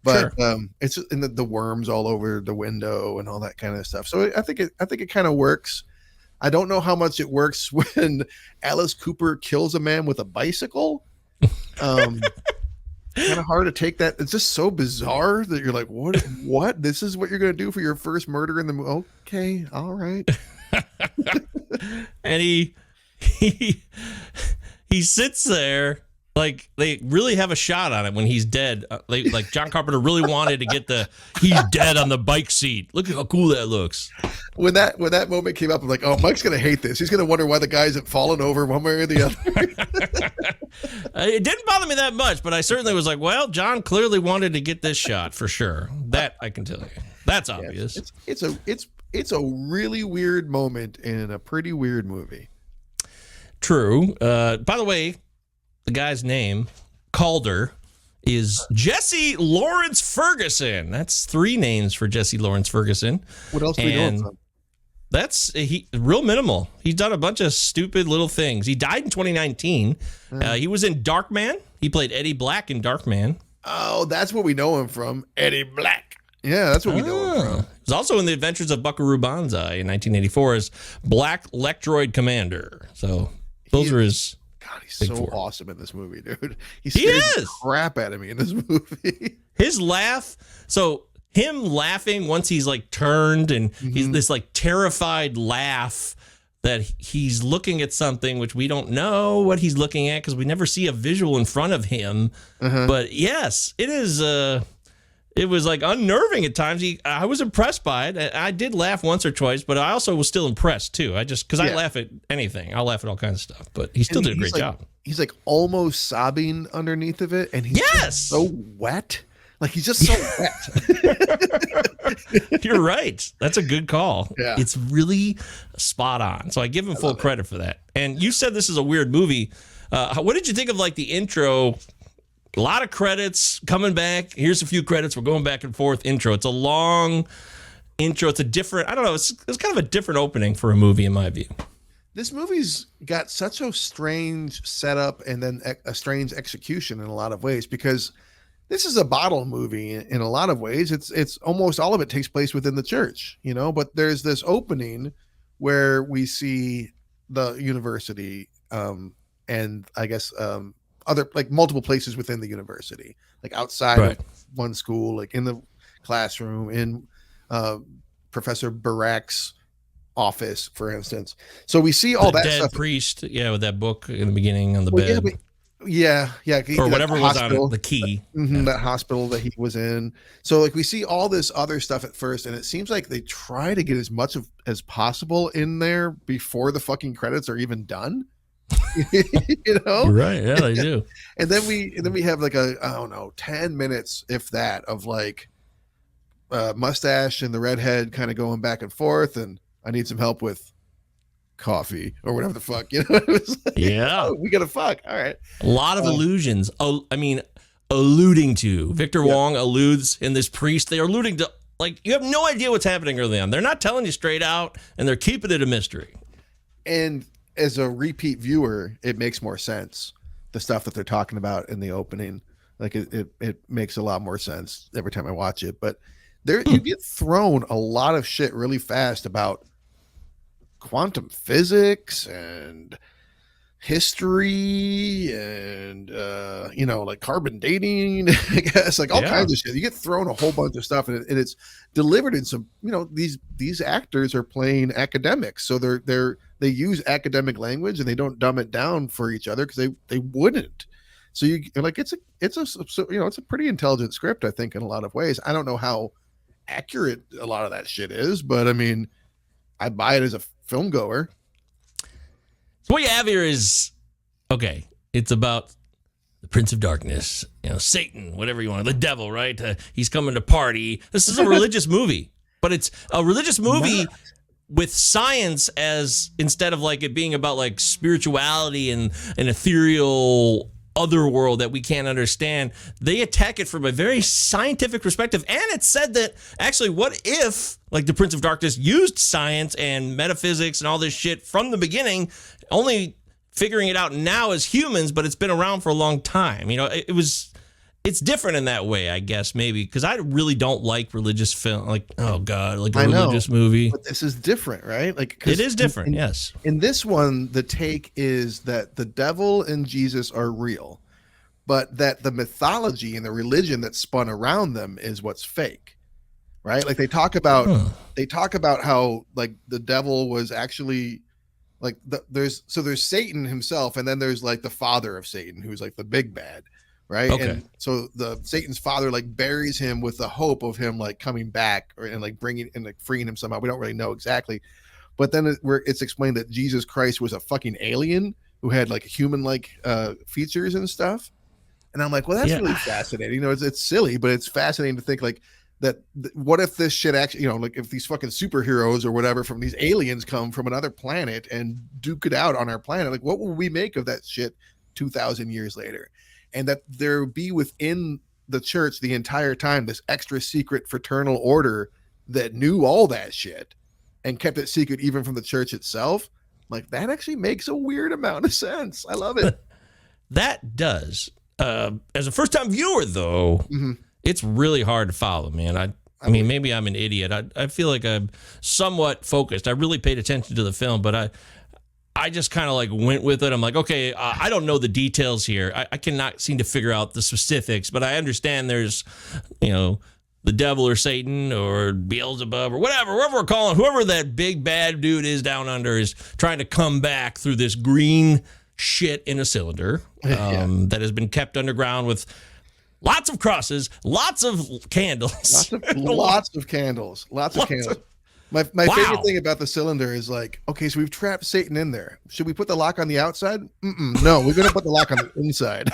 But sure. It's in the worms all over the window and all that kind of stuff. So I think it kind of works. I don't know how much it works when Alice Cooper kills a man with a bicycle. Kind of hard to take that. It's just so bizarre that you're like, what? This is what you're going to do for your first murder in the movie? Okay. All right. And he sits there. Like they really have a shot on it when he's dead. Like John Carpenter really wanted to get he's dead on the bike seat. Look at how cool that looks. When that moment came up, I'm like, oh, Mike's gonna hate this. He's gonna wonder why the guy isn't falling over one way or the other. It didn't bother me that much, but I certainly was like, well, John clearly wanted to get this shot for sure. That I can tell you. That's obvious. It's a really weird moment in a pretty weird movie. True. By the way, the guy's name, Calder, is Jesse Lawrence Ferguson. That's 3 names for Jesse Lawrence Ferguson. What else do we know from? That's real minimal. He's done a bunch of stupid little things. He died in 2019. He was in Darkman. He played Eddie Black in Darkman. Oh, that's what we know him from. Eddie Black. Yeah, that's what we know him from. He was also in The Adventures of Buckaroo Banzai in 1984 as Black Lectroid Commander. So those are his... God, he's so awesome in this movie, dude. He scares the crap out of me in this movie. His laugh, so him laughing once he's like turned and he's this like terrified laugh that he's looking at something which we don't know what he's looking at because we never see a visual in front of him. But yes, it is It was like unnerving at times. I was impressed by it. I did laugh once or twice, but I also was still impressed too. Because I laugh at anything. I'll laugh at all kinds of stuff. But he still did a great job. He's like almost sobbing underneath of it, and he's so wet. Like he's just so wet. You're right. That's a good call. Yeah. It's really spot on. So I give him full credit for that. And you said this is a weird movie. What did you think of like the intro? A lot of credits coming back. Here's a few credits. We're going back and forth intro. It's a long intro. It's a different, I don't know. It's kind of a different opening for a movie in my view. This movie's got such a strange setup and then a strange execution in a lot of ways, because this is a bottle movie in a lot of ways. It's almost all of it takes place within the church, you know, but there's this opening where we see the university, and I guess, other like multiple places within the university, like outside of one school, like in the classroom, in Professor Barak's office, for instance. So we see all that dead stuff. Priest, with that book in the beginning on the bed. Yeah, or whatever was on the key. That hospital that he was in. So like we see all this other stuff at first, and it seems like they try to get as much as possible in there before the fucking credits are even done. You know, you're right. Yeah, they do. And then we have like I don't know, 10 minutes, if that, of like Mustache and the redhead kind of going back and forth, and I need some help with coffee or whatever the fuck, you know. Like, we gotta fuck. All right. A lot of allusions. Alluding to Victor Wong alludes in this priest. They are alluding to, like, you have no idea what's happening early on. They're not telling you straight out, and they're keeping it a mystery. And as a repeat viewer, it makes more sense. The stuff that they're talking about in the opening, like it makes a lot more sense every time I watch it. But you get thrown a lot of shit really fast about quantum physics and history and like carbon dating, I guess, like all kinds of shit. You get thrown a whole bunch of stuff, and it's delivered in some, these actors are playing academics, so they use academic language and they don't dumb it down for each other, because they wouldn't. So you're like, it's a pretty intelligent script, I think, in a lot of ways. I don't know how accurate a lot of that shit is, but I mean, I buy it as a film goer. So what you have here is, okay, it's about the Prince of Darkness, Satan, whatever you want, the devil, right? He's coming to party. This is a religious movie, but it's a religious movie with science as, instead of like it being about like spirituality and an ethereal other world that we can't understand. They attack it from a very scientific perspective. And it's said that actually, what if like the Prince of Darkness used science and metaphysics and all this shit from the beginning, only figuring it out now as humans, but it's been around for a long time. It's different in that way, I guess, maybe, because I really don't like religious film. Like, oh God, like a religious movie. But this is different, right? Like, it is different, yes. In this one, the take is that the devil and Jesus are real, but that the mythology and the religion that's spun around them is what's fake, right? Like they talk about how like the devil was actually like there's Satan himself, and then there's like the father of Satan, who's like the big bad. Right. Okay. And so Satan's father like buries him with the hope of him like coming back and like bringing and like freeing him somehow. We don't really know exactly, but then it's explained that Jesus Christ was a fucking alien who had like human like features and stuff. And I'm like, well, that's really fascinating. It's silly, but it's fascinating to think like that. What if this shit actually, like if these fucking superheroes or whatever from these aliens come from another planet and duke it out on our planet? Like, what will we make of that shit 2,000 years later? And that there be within the church the entire time this extra secret fraternal order that knew all that shit and kept it secret even from the church itself. Like, that actually makes a weird amount of sense. I love it. That does. As a first-time viewer, though, it's really hard to follow, man. I mean, maybe I'm an idiot. I feel like I'm somewhat focused. I really paid attention to the film, but I just kind of like went with it. I'm like, okay, I don't know the details here. I cannot seem to figure out the specifics, but I understand there's, the devil or Satan or Beelzebub or whatever we're calling, whoever that big bad dude is down under is trying to come back through this green shit in a cylinder that has been kept underground with Lots of crosses, lots of candles. Lots of candles. My favorite thing about the cylinder is like, okay, so we've trapped Satan in there. Should we put the lock on the outside? No, we're going to put the lock on the inside.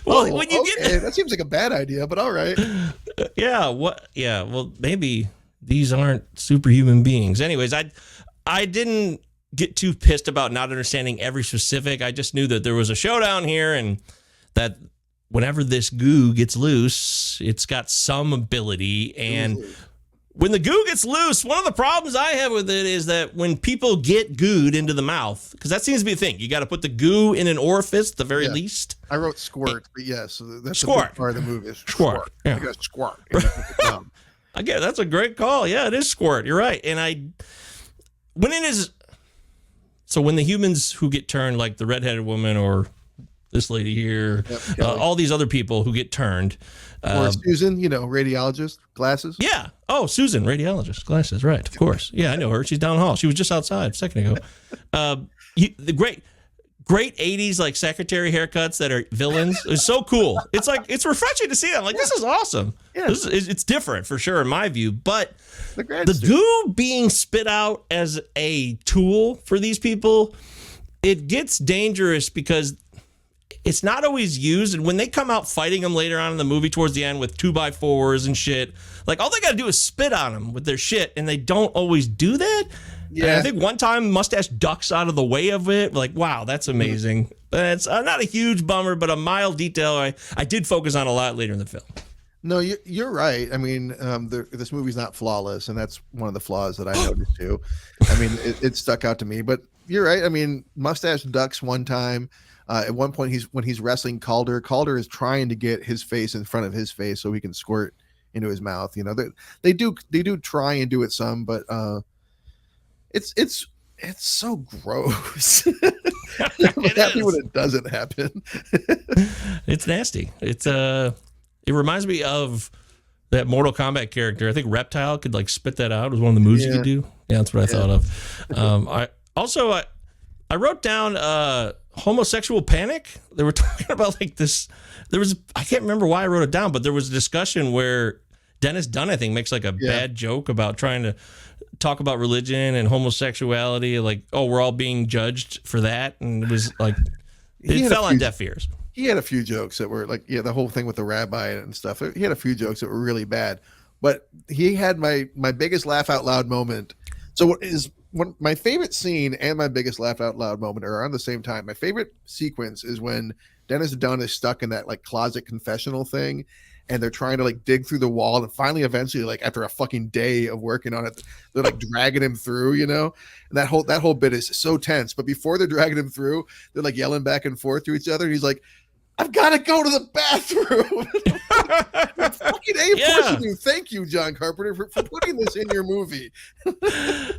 Well, when you get that seems like a bad idea, but all right. Yeah. What? Yeah. Well, maybe these aren't superhuman beings. Anyways, I didn't get too pissed about not understanding every specific. I just knew that there was a showdown here, and that whenever this goo gets loose, it's got some ability. And when the goo gets loose, one of the problems I have with it is that when people get gooed into the mouth, because that seems to be a thing, you got to put the goo in an orifice at the very least. I wrote squirt, but yes, that's squirt. A big part of the movie. Squirt. Yeah. I got squirt. I get that's a great call. Yeah, it is squirt. You're right. And when the humans who get turned, like the redheaded woman or this lady here, all these other people who get turned. Or Susan, radiologist, glasses. Yeah. Oh, Susan, radiologist, glasses. Right. Of course. Yeah, I know her. She's down the hall. She was just outside a second ago. The great 80s like secretary haircuts that are villains. It's so cool. It's refreshing to see them. Like, this is awesome. Yeah. It's different for sure in my view. But the goo being spit out as a tool for these people, it gets dangerous because it's not always used. And when they come out fighting them later on in the movie towards the end with 2x4s and shit, like all they got to do is spit on them with their shit. And they don't always do that. Yeah. And I think one time Mustache ducks out of the way of it. Like, wow, that's amazing. But it's not a huge bummer, but a mild detail I did focus on a lot later in the film. No, you're right. I mean, this movie's not flawless, and that's one of the flaws that I noticed too. I mean, it stuck out to me, but you're right. I mean, Mustache ducks one time. At one point, when he's wrestling Calder is trying to get his face in front of his face so he can squirt into his mouth. They do try and do it some, but it's so gross. I'm happy when it doesn't happen. It's nasty. It reminds me of that Mortal Kombat character. I think Reptile could like spit that out. It was one of the moves you could do. Yeah, that's what I thought of. I wrote down homosexual panic. They were talking about like this. I can't remember why I wrote it down, but there was a discussion where Dennis Dunn, I think, makes like a bad joke about trying to talk about religion and homosexuality. Like, oh, we're all being judged for that. And it was like, it fell on deaf ears. He had a few jokes that were like, the whole thing with the rabbi and stuff. He had a few jokes that were really bad, but he had my biggest laugh out loud moment. So my favorite scene and my biggest laugh out loud moment are around the same time. My favorite sequence is when Dennis Dunn is stuck in that like closet confessional thing, and they're trying to like dig through the wall, and finally, eventually, like after a fucking day of working on it, they're like dragging him through, and that whole bit is so tense. But before they're dragging him through, they're like yelling back and forth to each other, and he's like, I've got to go to the bathroom. Fucking A for you. Thank you, John Carpenter, for putting this in your movie.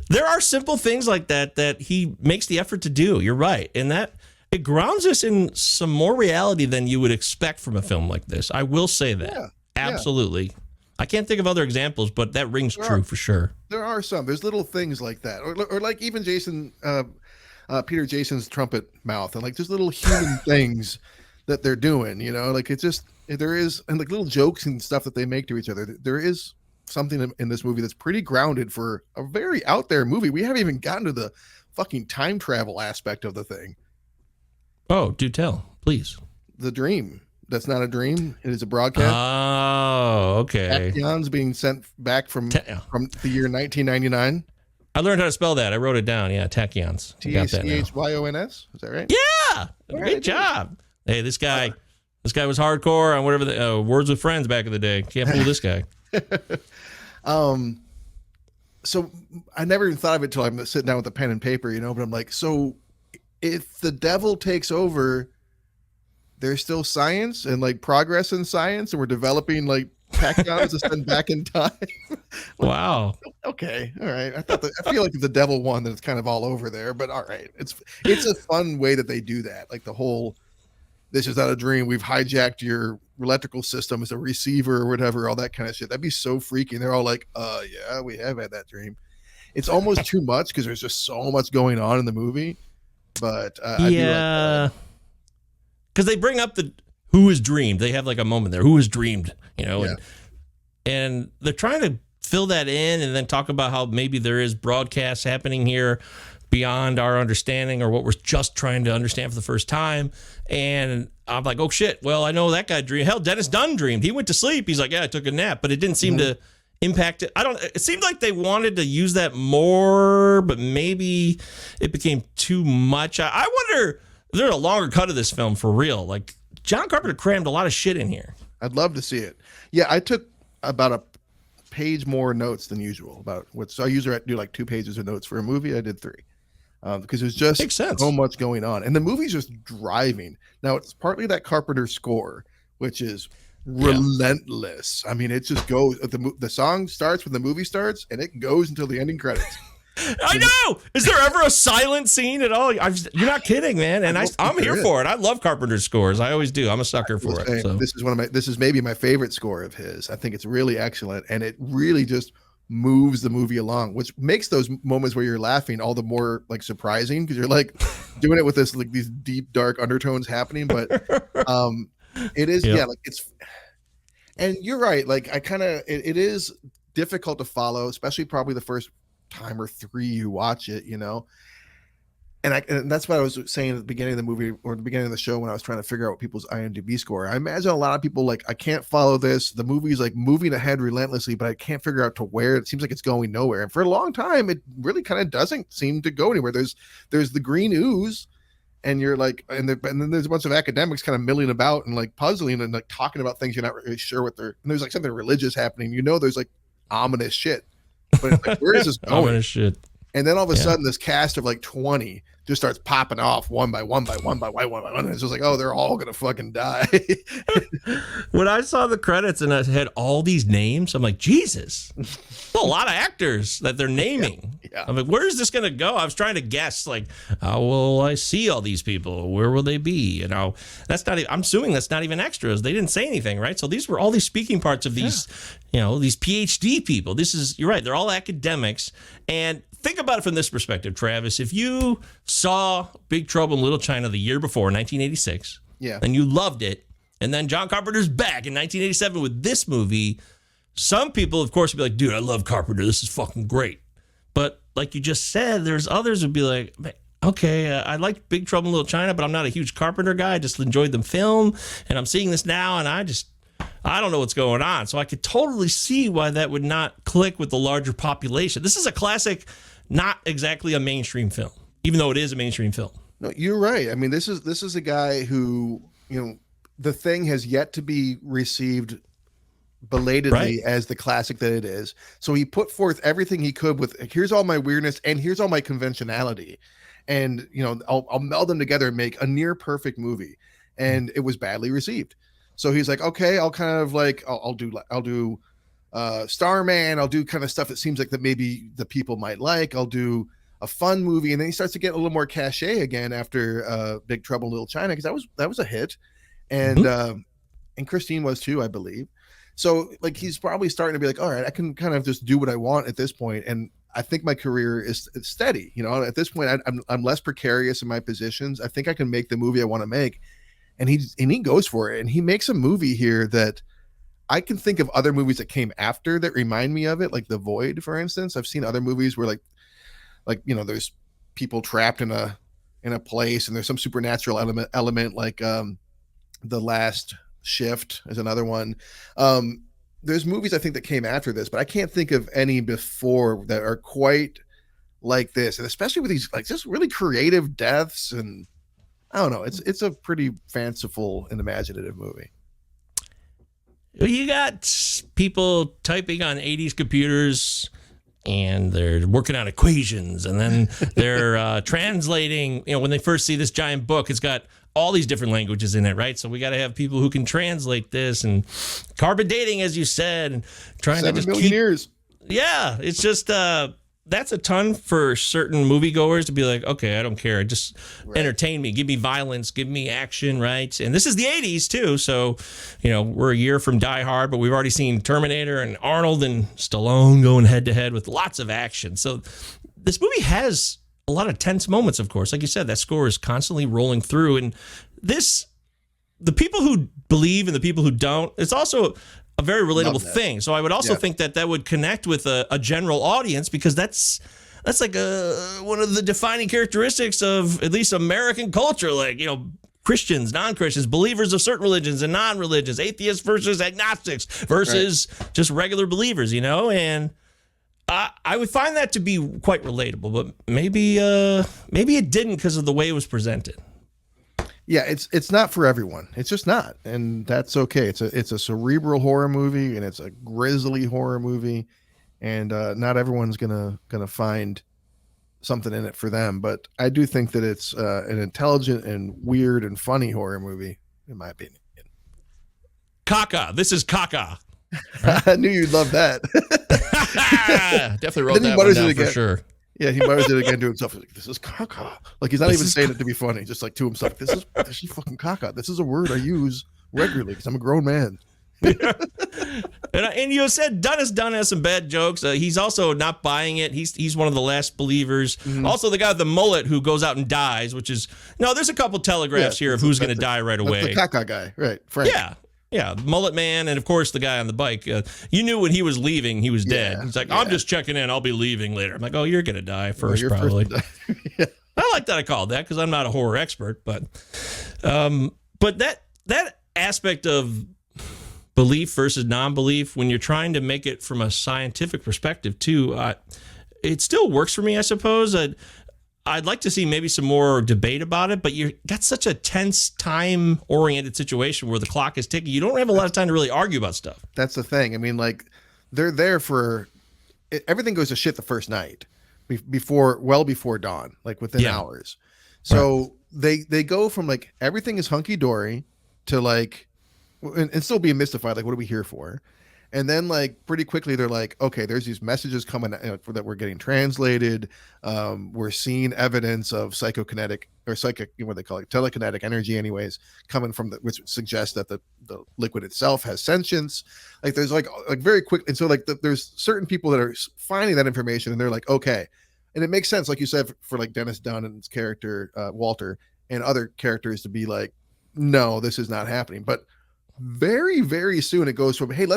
There are simple things like that he makes the effort to do. You're right. And that it grounds us in some more reality than you would expect from a film like this. I will say that. Yeah, absolutely. Yeah. I can't think of other examples, but that rings true for sure. There are some. There's little things like that. Or like even Peter Jason's trumpet mouth, and like just little human things that they're doing, like it's just, there is, and like little jokes and stuff that they make to each other. There is something in this movie that's pretty grounded for a very out there movie. We haven't even gotten to the fucking time travel aspect of the thing. Oh, do tell, please. The dream. That's not a dream. It is a broadcast. Oh, okay. Tachyons being sent back from the year 1999. I learned how to spell that. I wrote it down. Yeah, tachyons. Tachyons. Is that right? Yeah. Great job. Hey, this guy was hardcore on whatever the Words with Friends back in the day. Can't fool this guy. So I never even thought of it until I'm sitting down with a pen and paper, but I'm like, so if the devil takes over, there's still science and like progress in science, and we're developing like tachyons to send back in time. Wow. Okay. All right. I feel like if the devil won, then it's kind of all over there, but all right. It's a fun way that they do that. Like the whole, this is not a dream. We've hijacked your electrical system as a receiver or whatever, all that kind of shit. That'd be so freaky. And they're all like, yeah, we have had that dream. It's almost too much because there's just so much going on in the movie. But yeah, because they bring up who has dreamed? They have like a moment there. Who has dreamed? You know, and they're trying to fill that in and then talk about how maybe there is broadcasts happening here beyond our understanding or what we're just trying to understand for the first time. And I'm like, oh shit, well, I know that guy dreamed. Hell, Dennis Dunn dreamed. He went to sleep. He's like, yeah, I took a nap, but it didn't seem to impact it. It seemed like they wanted to use that more, but maybe it became too much. I wonder if there's a longer cut of this film for real. Like, John Carpenter crammed a lot of shit in here. I'd love to see it. Yeah, I took about a page more notes than usual so I usually do like 2 pages of notes for a movie. I did 3 because there's just so much going on, and the movie's just driving. Now it's partly that Carpenter score, which is relentless. I mean, it just goes. The song starts when the movie starts, and it goes until the ending credits. I know. Is there ever a silent scene at all? You're not kidding, man. And I'm here for it. I love Carpenter's scores. I always do. I'm a sucker for it. So. This is maybe my favorite score of his. I think it's really excellent, and it really just moves the movie along, which makes those moments where you're laughing all the more like surprising, because you're like doing it with this like these deep dark undertones happening. But it is like it's. And you're right. Like it is difficult to follow, especially probably the first time or 3 you watch it, you know. And that's what I was saying at the beginning of the movie or the beginning of the show when I was trying to figure out what people's IMDb score. I imagine a lot of people like, I can't follow this. The movie's like moving ahead relentlessly, but I can't figure out to where. It seems like it's going nowhere. And for a long time, it really kind of doesn't seem to go anywhere. There's the green ooze, and you're like, and then there's a bunch of academics kind of milling about and like puzzling and like talking about things you're not really sure what they're. And there's like something religious happening. You know, there's like ominous shit. But it's like, where is this going? Ominous shit. And then all of a sudden, this cast of like 20 just starts popping off one by one. And it's just like, oh, they're all gonna fucking die. When I saw the credits and I had all these names, I'm like, Jesus, a lot of actors that they're naming. Yeah. I'm like, where is this gonna go? I was trying to guess, like, how will I see all these people? Where will they be? You know, that's not. I'm assuming that's not even extras. They didn't say anything, right? So these were all these speaking parts of these, you know, these PhD people. You're right. They're all academics. And think about it from this perspective, Travis. If you saw Big Trouble in Little China the year before, 1986, and you loved it, and then John Carpenter's back in 1987 with this movie, some people, of course, would be like, dude, I love Carpenter. This is fucking great. But like you just said, there's others who'd be like, okay, I liked Big Trouble in Little China, but I'm not a huge Carpenter guy. I just enjoyed the film, and I'm seeing this now, and I don't know what's going on. So I could totally see why that would not click with the larger population. This is a classic, not exactly a mainstream film, even though it is a mainstream film. No, you're right. I mean, this is a guy who, you know, The Thing has yet to be received belatedly as the classic that it is. So he put forth everything he could with, here's all my weirdness and here's all my conventionality. And, you know, I'll meld them together and make a near perfect movie. And it was badly received. So he's like, okay, I'll kind of like, I'll do Starman. I'll do kind of stuff that seems like that maybe the people might like. I'll do a fun movie. And then he starts to get a little more cachet again after Big Trouble in Little China, because that was a hit. And and Christine was too, I believe. So like he's probably starting to be like, all right, I can kind of just do what I want at this point. And I think my career is steady. You know, at this point, I'm less precarious in my positions. I think I can make the movie I want to make. And he goes for it. And he makes a movie here that I can think of other movies that came after that remind me of it, like The Void, for instance. I've seen other movies where like you know, there's people trapped in a place and there's some supernatural element like The Last Shift is another one. There's movies I think that came after this, but I can't think of any before that are quite like this, and especially with these like just really creative deaths. And I don't know, it's a pretty fanciful and imaginative movie. You got people typing on 80s computers and they're working out equations, and then they're translating, you know, when they first see this giant book, it's got all these different languages in it, right? So we got to have people who can translate this, and carbon dating, as you said, and trying 7 to just million years. Yeah, it's just that's a ton for certain moviegoers to be like, okay, I don't care, just entertain me, give me violence, give me action, right? And this is the 80s too, so you know, we're a year from Die Hard, but we've already seen Terminator and Arnold and Stallone going head to head with lots of action. So this movie has a lot of tense moments, of course. Like you said, that score is constantly rolling through, and this the people who believe and the people who don't, it's also a very relatable thing. So I would also think that would connect with a general audience, because that's like one of the defining characteristics of at least American culture. Like, you know, Christians, non-Christians, believers of certain religions and non-religions, atheists versus agnostics versus just regular believers, you know? And I would find that to be quite relatable, but maybe it didn't because of the way it was presented. Yeah, it's not for everyone. It's just not, and that's okay. It's a cerebral horror movie, and it's a grisly horror movie, and not everyone's gonna find something in it for them. But I do think that it's an intelligent and weird and funny horror movie, in my opinion. Caca. This is Caca. I knew you'd love that. Definitely wrote that one down for sure. Yeah, he mutters it again to himself. He's like, this is caca. Like, he's not even saying it to be funny, just like to himself. This is fucking caca. This is a word I use regularly because I'm a grown man. And you said Dunn has some bad jokes. He's also not buying it. He's one of the last believers. Mm-hmm. Also, the guy with the mullet who goes out and dies, which is there's a couple telegraphs here of who's going to die right away. The caca guy, right? Frank. Yeah, mullet man, and of course the guy on the bike. You knew when he was leaving, he was dead. He's like, I'm just checking in. I'll be leaving later. I'm like, oh, you're gonna die first, probably. I like that I called that because I'm not a horror expert, but that aspect of belief versus non-belief, when you're trying to make it from a scientific perspective too, it still works for me, I suppose. I'd like to see maybe some more debate about it, but you got such a tense, time-oriented situation where the clock is ticking. You don't have a lot of time to really argue about stuff. That's the thing. I mean, like, they're there for everything goes to shit the first night, before dawn, like within hours. So they go from like everything is hunky dory to like, and still being mystified. Like, what are we here for? And then, like, pretty quickly, they're like, okay, there's these messages coming that we're getting translated. We're seeing evidence of psychokinetic or psychic, what they call it, telekinetic energy, anyways, coming from which suggests that the liquid itself has sentience. Like, there's like very quick, and so like there's certain people that are finding that information, and they're like, okay, and it makes sense, like you said, for like Dennis Dunn and his character Walter and other characters to be like, no, this is not happening, but. Very, very soon it goes from, hey,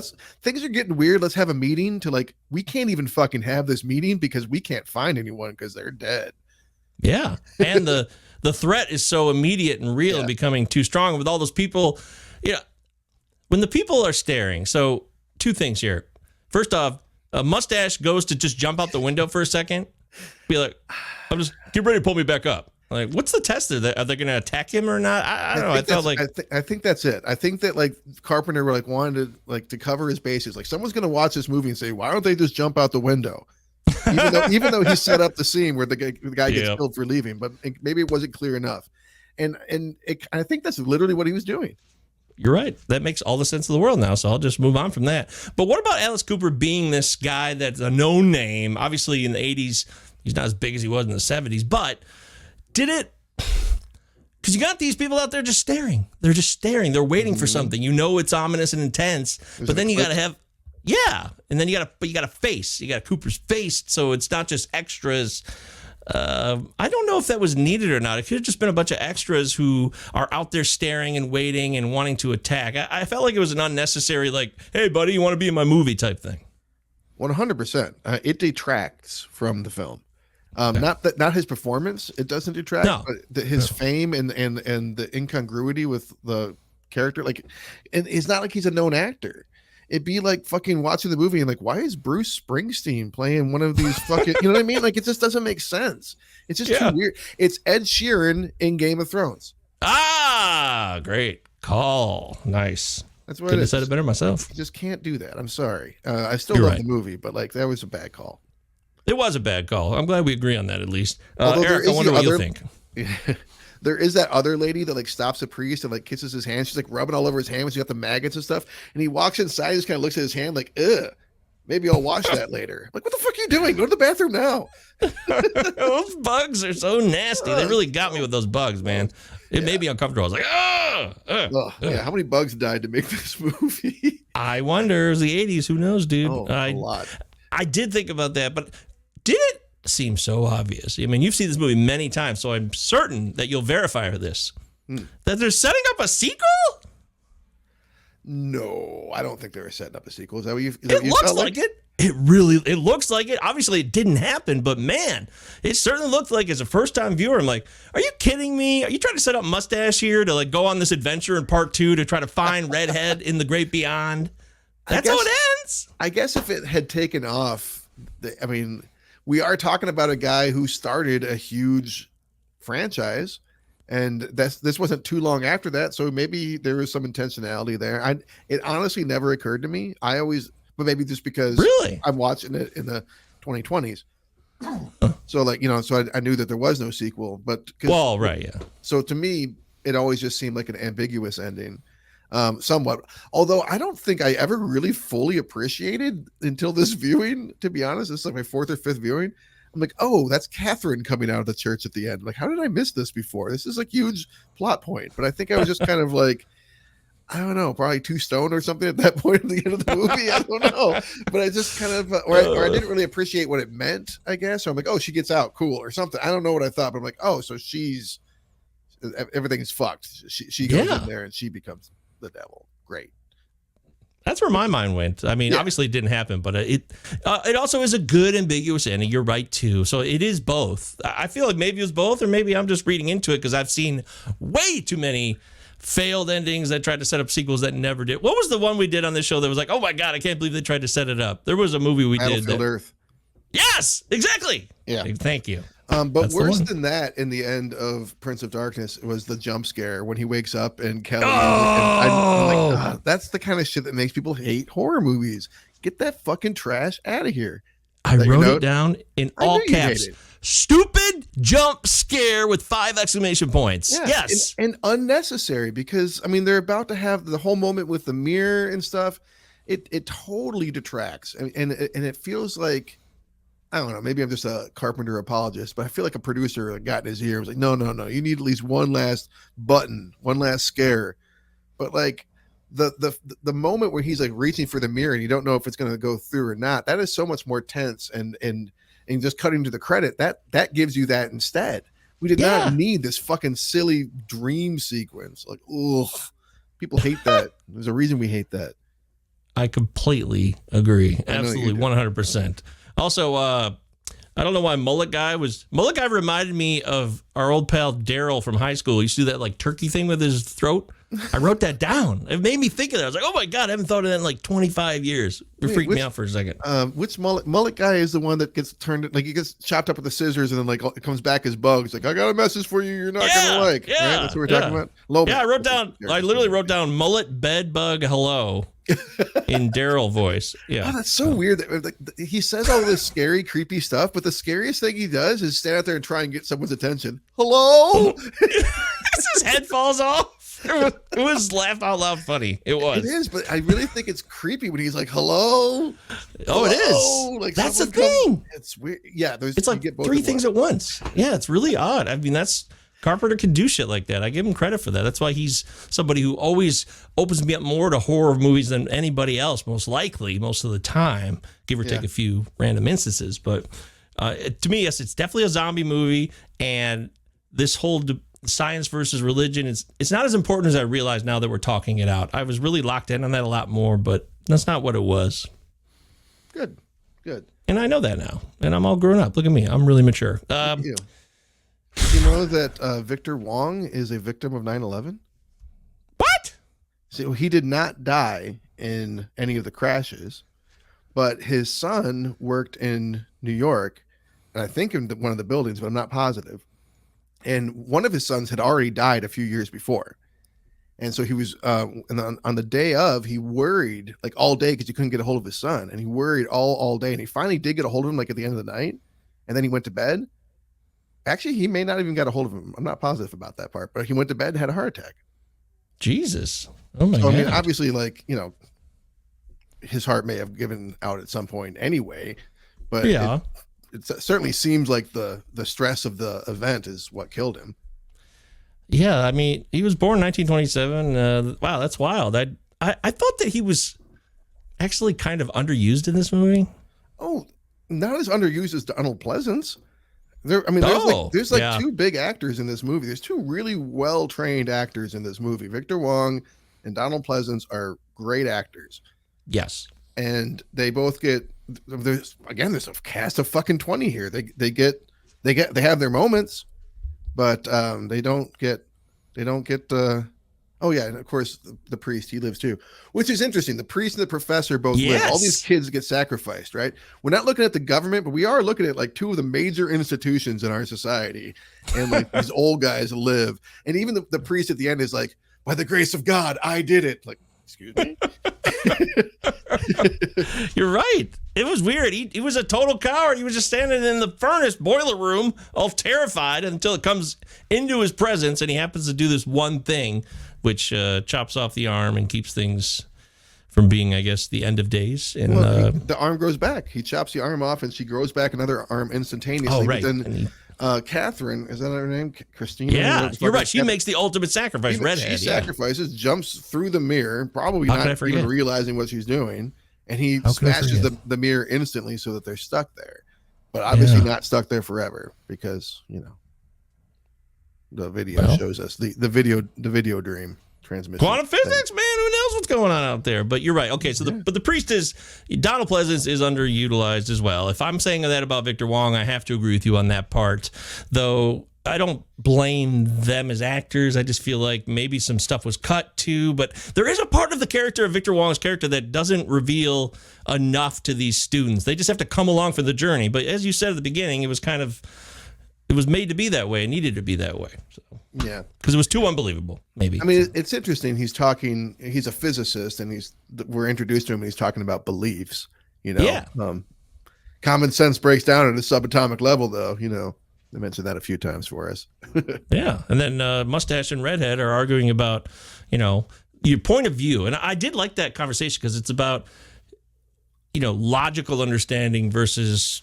things are getting weird. Let's have a meeting to like, we can't even fucking have this meeting because we can't find anyone because they're dead. Yeah. And the threat is so immediate and real and becoming too strong with all those people. When the people are staring. So 2 things here. First off, a mustache goes to just jump out the window for a second. Be like, I'm just get ready to pull me back up. Like, what's the test? Are they going to attack him or not? I don't know. I felt like I think that's it. I think that like Carpenter wanted to cover his bases. Like, someone's going to watch this movie and say, why don't they just jump out the window? Even though he set up the scene where the guy gets killed for leaving, but maybe it wasn't clear enough. And I think that's literally what he was doing. You're right. That makes all the sense of the world now. So I'll just move on from that. But what about Alice Cooper being this guy that's a known name? Obviously, in the 80s, he's not as big as he was in the 70s, but. Did it? Because you got these people out there just staring. They're just staring. They're waiting for something. You know it's ominous and intense. But then you got to have, and then you got a face. You got Cooper's face, so it's not just extras. I don't know if that was needed or not. It could have just been a bunch of extras who are out there staring and waiting and wanting to attack. I felt like it was an unnecessary, like, hey, buddy, you want to be in my movie type thing. 100%. It detracts from the film. Not his performance. It doesn't detract, but his fame and the incongruity with the character. Like, and it's not like he's a known actor. It'd be like fucking watching the movie and like, why is Bruce Springsteen playing one of these fucking, you know what I mean? Like, it just doesn't make sense. It's just too weird. It's Ed Sheeran in Game of Thrones. Ah, great call. Nice. That's what Couldn't have said it better myself. You just can't do that. I'm sorry. I still love the movie, but like, that was a bad call. It was a bad call. I'm glad we agree on that at least. Eric, I wonder what you think. There is that other lady that like stops a priest and like kisses his hand. She's like rubbing all over his hand when she got the maggots and stuff. And he walks inside, just kind of looks at his hand like, ugh, maybe I'll wash that later. I'm like, what the fuck are you doing? Go to the bathroom now. Those bugs are so nasty. They really got me with those bugs, man. It made me uncomfortable. I was like, yeah, how many bugs died to make this movie? I wonder. It was the 80s. Who knows, dude? A lot. I did think about that, but did it seem so obvious? I mean, you've seen this movie many times, so I'm certain that you'll verify this. That they're setting up a sequel? No, I don't think they were setting up a sequel. Is that what you? It looks like it. It looks like it. Obviously, it didn't happen, but man, it certainly looked like as a first-time viewer, I'm like, are you kidding me? Are you trying to set up Mustache here to like go on this adventure in part 2 to try to find Redhead in the great beyond? That's how it ends. I guess if it had taken off, I mean, we are talking about a guy who started a huge franchise. And this wasn't too long after that, so maybe there was some intentionality there. It honestly never occurred to me. But maybe just because I'm watching it in the 2020s. So like, so I knew that there was no sequel, but right, yeah. So to me, it always just seemed like an ambiguous ending, somewhat. Although I don't think I ever really fully appreciated until this viewing. To be honest, it's like my 4th or 5th viewing. I'm like, oh, that's Catherine coming out of the church at the end. Like, how did I miss this before? This is a huge plot point. But I think I was just kind of like, I don't know, probably too stoned or something at that point at the end of the movie. I don't know. But I just kind of, or I didn't really appreciate what it meant, I guess. So I'm like, oh, she gets out. Cool. Or something. I don't know what I thought, but I'm like, oh, so everything's fucked. She goes in there and she becomes the devil. Great. That's where my mind went. I mean, obviously it didn't happen, but it also is a good ambiguous ending. You're right too. So it is both. I feel like maybe it was both, or maybe I'm just reading into it because I've seen way too many failed endings that tried to set up sequels that never did. What was the one we did on this show that was like, oh my God, I can't believe they tried to set it up? There was a movie we did. Battlefield Earth. Yes, exactly. Yeah. Thank you. But that's worse than that, in the end of Prince of Darkness, was the jump scare when he wakes up and Kelly. I'm like, that's the kind of shit that makes people hate horror movies. Get that fucking trash out of here. I wrote it down in all caps. Stupid jump scare with 5 exclamation points. Yeah, yes. And unnecessary because, I mean, they're about to have the whole moment with the mirror and stuff. It totally detracts. And it feels like, I don't know, maybe I'm just a Carpenter apologist, but I feel like a producer got in his ear and was like, no, you need at least one last button, one last scare. But like the moment where he's like reaching for the mirror and you don't know if it's going to go through or not, that is so much more tense and just cutting to the credit, that gives you that instead. We did not need this fucking silly dream sequence. Like, ugh, people hate that. There's a reason we hate that. I completely agree. Absolutely, 100%. Also, I don't know why Mullet Guy reminded me of our old pal Daryl from high school. He used to do that like turkey thing with his throat. I wrote that down. It made me think of that. I was like, oh my God, I haven't thought of that in like 25 years. It freaked me out for a second. Which Mullet Guy is the one that gets turned, like he gets chopped up with the scissors and then like it comes back as bugs. Like, I got a message for you you're not going to like. Yeah, right? That's what we're talking about? I literally wrote down Mullet Bed Bug Hello. In Daryl voice. Yeah. Oh, that's so weird. He says all this scary, creepy stuff, but the scariest thing he does is stand out there and try and get someone's attention. Hello? His head falls off. It was laugh out loud funny. It was. It is, but I really think it's creepy when he's like, hello? Oh, it is. Like, that's the thing. It's weird. Yeah. It's like 3 things at once. Yeah, it's really odd. I mean, Carpenter can do shit like that. I give him credit for that. That's why he's somebody who always opens me up more to horror movies than anybody else, most likely, most of the time, give or take a few random instances. But to me, yes, it's definitely a zombie movie. And this whole science versus religion, it's not as important as I realize now that we're talking it out. I was really locked in on that a lot more, but that's not what it was. Good. And I know that now. And I'm all grown up. Look at me. I'm really mature. Thank you. You know that Victor Wong is a victim of 9/11? What? So he did not die in any of the crashes, but his son worked in New York, and I think in one of the buildings, but I'm not positive. And one of his sons had already died a few years before. And so he was, on the day of, he worried like all day because he couldn't get a hold of his son. And he worried all day. And he finally did get a hold of him like at the end of the night. And then he went to bed. Actually, he may not even got a hold of him. I'm not positive about that part, but he went to bed and had a heart attack. Jesus. Oh my God. I mean, obviously, like, his heart may have given out at some point anyway, but it certainly seems like the stress of the event is what killed him. Yeah. I mean, he was born in 1927. Wow. That's wild. I thought that he was actually kind of underused in this movie. Oh, not as underused as Donald Pleasance. There's 2 big actors in this movie. There's 2 really well-trained actors in this movie. Victor Wong and Donald Pleasance are great actors. Yes. And they both get, there's a cast of fucking 20 here. They have their moments, but they don't get oh yeah, and of course the priest, he lives too, which is interesting. The priest and the professor both live. All these kids get sacrificed, right? We're not looking at the government, but we are looking at like two of the major institutions in our society, and like these old guys live. And even the priest at the end is like, by the grace of God, I did it. Like, excuse me. You're right. It was weird. He was a total coward. He was just standing in the furnace boiler room, all terrified, until it comes into his presence, and he happens to do this one thing, which chops off the arm and keeps things from being, I guess, the end of days. And the arm grows back. He chops the arm off, and she grows back another arm instantaneously. Oh, right. But then Catherine, is that her name? Christina? Yeah, you're right. She makes the ultimate sacrifice. Redhead. She sacrifices, jumps through the mirror, probably not even realizing what she's doing, and he smashes the mirror instantly so that they're stuck there. But obviously not stuck there forever, because the video shows us the video dream transmission. Quantum physics, man. Who knows what's going on out there? But you're right. Okay, so the priest is, Donald Pleasence is underutilized as well. If I'm saying that about Victor Wong, I have to agree with you on that part. Though I don't blame them as actors. I just feel like maybe some stuff was cut too. But there is a part of the character of Victor Wong's character that doesn't reveal enough to these students. They just have to come along for the journey. But as you said at the beginning, it was made to be that way. It needed to be that way. So. Yeah. Because it was too unbelievable, maybe. I mean, it's interesting. He's a physicist, and we're introduced to him, and he's talking about beliefs, Yeah. Common sense breaks down at a subatomic level, though, They mentioned that a few times for us. Yeah. And then Mustache and Redhead are arguing about, your point of view. And I did like that conversation because it's about, logical understanding versus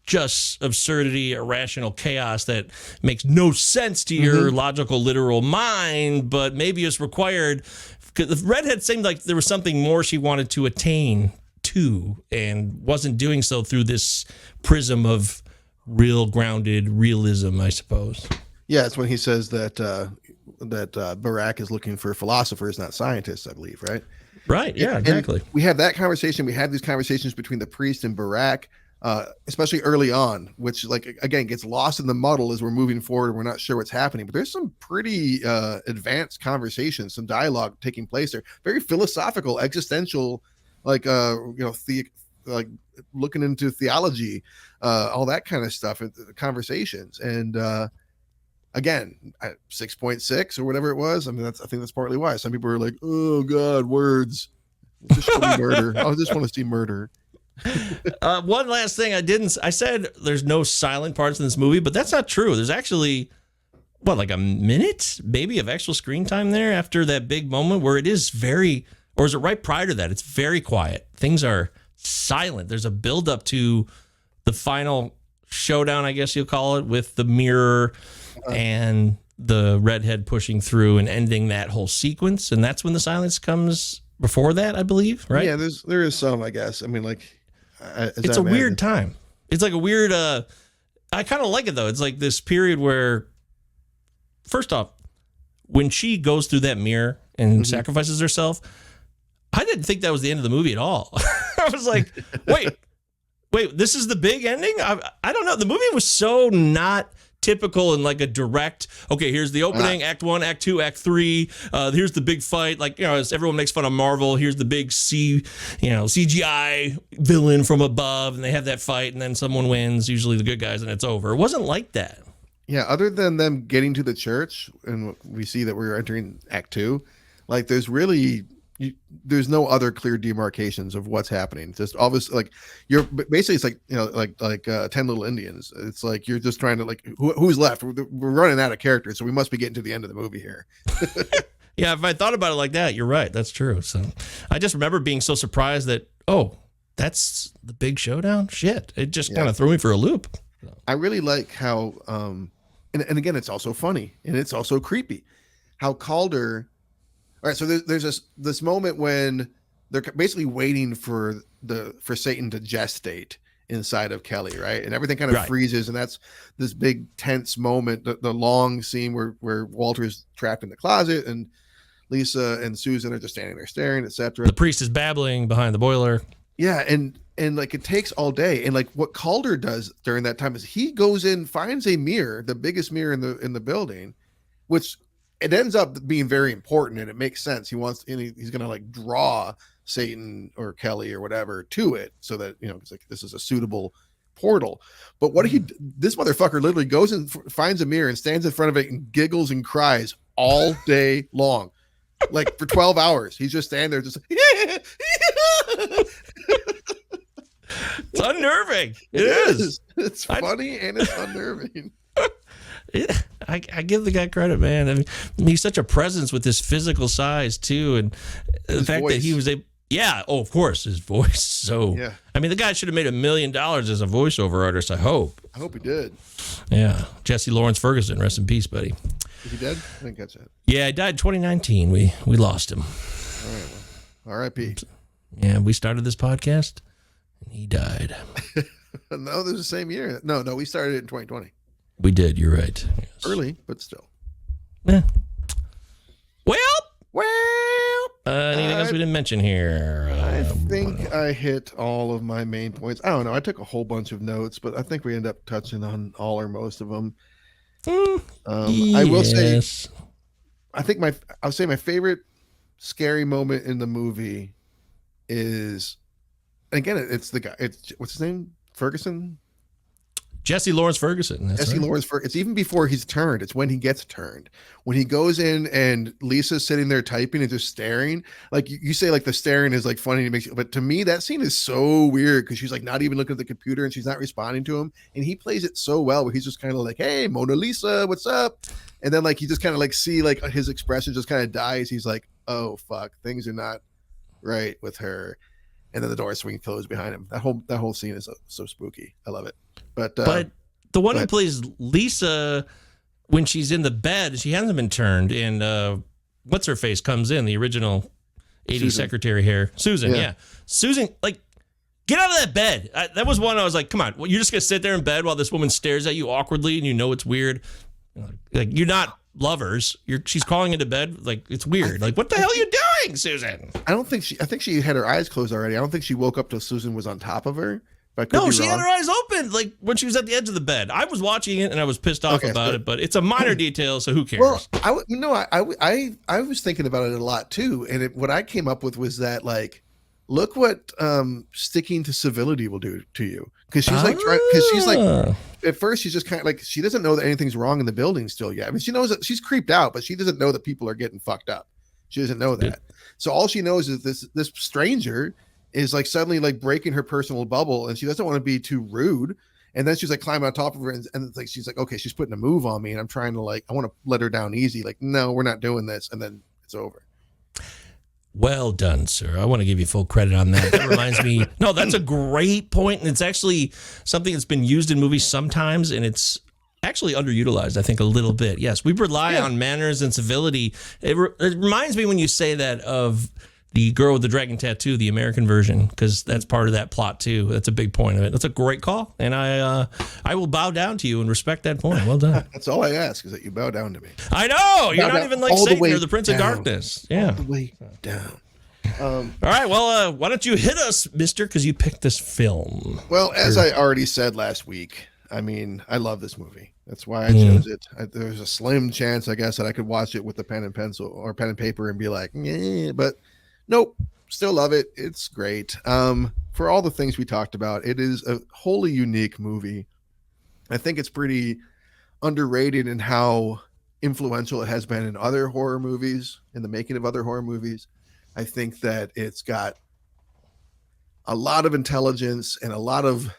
just absurdity, irrational chaos that makes no sense to your logical, literal mind, but maybe it's required. Because the Redhead seemed like there was something more she wanted to attain to and wasn't doing so through this prism of real grounded realism, I suppose. Yeah, it's when he says that Barack is looking for philosophers, not scientists, I believe, right? Right, yeah, exactly. And we have that conversation. We had these conversations between the priest and Barack, especially early on, which, like, again, gets lost in the muddle as we're moving forward and we're not sure what's happening. But there's some pretty advanced conversations, some dialogue taking place there. Very philosophical, existential, like, like looking into theology, all that kind of stuff, conversations. And again, 6.6 or whatever it was. I mean, I think that's partly why some people are like, "Oh God, words! Just show me murder. I just want to see murder." One last thing I said there's no silent parts in this movie, but that's not true. There's actually like a minute maybe of actual screen time there after that big moment where it is very, or is it right prior to that? It's very quiet. Things are silent. There's a build up to the final showdown, I guess you'll call it, with the mirror and the redhead pushing through and ending that whole sequence. And that's when the silence comes before that, I believe, right? Yeah, there is some, I guess. I mean, like, it's a weird time. It's like a weird, I kind of like it though. It's like this period where, first off, when she goes through that mirror and sacrifices herself, I didn't think that was the end of the movie at all. I was like, wait, this is the big ending? I don't know. The movie was so not typical and like a direct, okay, here's the opening, act 1, act 2, act 3, here's the big fight, like, as everyone makes fun of Marvel, here's the big CGI villain from above, and they have that fight, and then someone wins, usually the good guys, and it's over. It wasn't like that. Yeah, other than them getting to the church, and we see that we're entering act 2, like, there's there's no other clear demarcations of what's happening. It's just obviously, like, you're basically, it's like like 10 Little Indians. It's like you're just trying to, like, who's left? We're running out of characters, so we must be getting to the end of the movie here. Yeah, if I thought about it like that, you're right. That's true. So I just remember being so surprised that, that's the big showdown. Shit, it just kind of threw me for a loop. I really like how, and again, it's also funny and it's also creepy how Calder. All right, so there's this moment when they're basically waiting for Satan to gestate inside of Kelly, right? And everything kind of freezes, and that's this big tense moment, the long scene where Walter's trapped in the closet, and Lisa and Susan are just standing there staring, etc. The priest is babbling behind the boiler. Yeah, and like it takes all day. And like what Calder does during that time is he goes in, finds a mirror, the biggest mirror in the building, which it ends up being very important, and it makes sense. He's gonna like draw Satan or Kelly or whatever to it, so that it's like this is a suitable portal. But this motherfucker literally goes and finds a mirror and stands in front of it and giggles and cries all day long, like for 12 hours. He's just standing there, just. It's unnerving. It is. It's funny and it's unnerving. I give the guy credit, man. I mean, he's such a presence with his physical size too, and the fact that he was of course, his voice. So, yeah. I mean, the guy should have made $1 million as a voiceover artist. I hope he did. Yeah, Jesse Lawrence Ferguson, rest in peace, buddy. Is he dead? I didn't catch that. Yeah, he died 2019. We lost him. All right, well, R.I.P. Yeah, we started this podcast, and he died. No, there's the same year. No, we started it in 2020. We did. You're right. Yes. Early, but still. Yeah. Well. Anything else we didn't mention here? I think I hit all of my main points. I don't know. I took a whole bunch of notes, but I think we end up touching on all or most of them. Yes. I will say, I think I'll say my favorite scary moment in the movie is, again, it's the guy. What's his name? Ferguson. Jesse Lawrence Ferguson. Jesse Lawrence Ferguson. It's even before he's turned. It's when he gets turned. When he goes in and Lisa's sitting there typing and just staring. Like you say, like the staring is like funny. But to me, that scene is so weird because she's like not even looking at the computer and she's not responding to him. And he plays it so well where he's just kind of like, "Hey, Mona Lisa, what's up?" And then like you just kind of like see like his expression just kind of dies. He's like, "Oh fuck, things are not right with her." And then the door swings closed behind him. That whole scene is so spooky. I love it. But the one who plays Lisa when she's in the bed, she hasn't been turned. And what's her face comes in, the original 80s Susan. secretary here, Susan. Yeah. Susan, like, get out of that bed. That was one I was like, come on, you're just gonna sit there in bed while this woman stares at you awkwardly, and it's weird. Like you're not lovers. She's calling into bed. Like it's weird. Like what the hell are you doing, Susan? I think she had her eyes closed already. I don't think she woke up till Susan was on top of her. No, she had her eyes open, like when she was at the edge of the bed. I was watching it and I was pissed off about it, but it's a minor detail, so who cares? Well, I was thinking about it a lot too, and what I came up with was that like, look what sticking to civility will do to you, because she's like at first she's just kind of like she doesn't know that anything's wrong in the building still yet. I mean, she knows that she's creeped out, but she doesn't know that people are getting fucked up. She doesn't know that. So all she knows is this stranger is like suddenly like breaking her personal bubble, and she doesn't want to be too rude. And then she's like climbing on top of her, and it's like she's like, okay, she's putting a move on me, and I'm trying to I want to let her down easy. Like, no, we're not doing this, and then it's over. Well done, sir. I want to give you full credit on that. That reminds me. No, that's a great point, and it's actually something that's been used in movies sometimes, and it's actually underutilized, I think, a little bit. Yes, we rely on manners and civility. It reminds me when you say that of the girl with the dragon tattoo, the American version, because that's part of that plot too. That's a big point of it. That's a great call, and I will bow down to you and respect that point. Well done. That's all I ask, is that you bow down to me. I know you're not even like Satan or the Prince of Darkness. Yeah, all the way down. All right. Well, why don't you hit us, Mister? Because you picked this film. Well, as I already said last week, I mean, I love this movie. That's why I chose it. There's a slim chance, I guess, that I could watch it with a pen and pencil or pen and paper and be like, yeah, but nope, still love it. It's great. For all the things we talked about, it is a wholly unique movie. I think it's pretty underrated in how influential it has been in other horror movies, in the making of other horror movies. I think that it's got a lot of intelligence and a lot of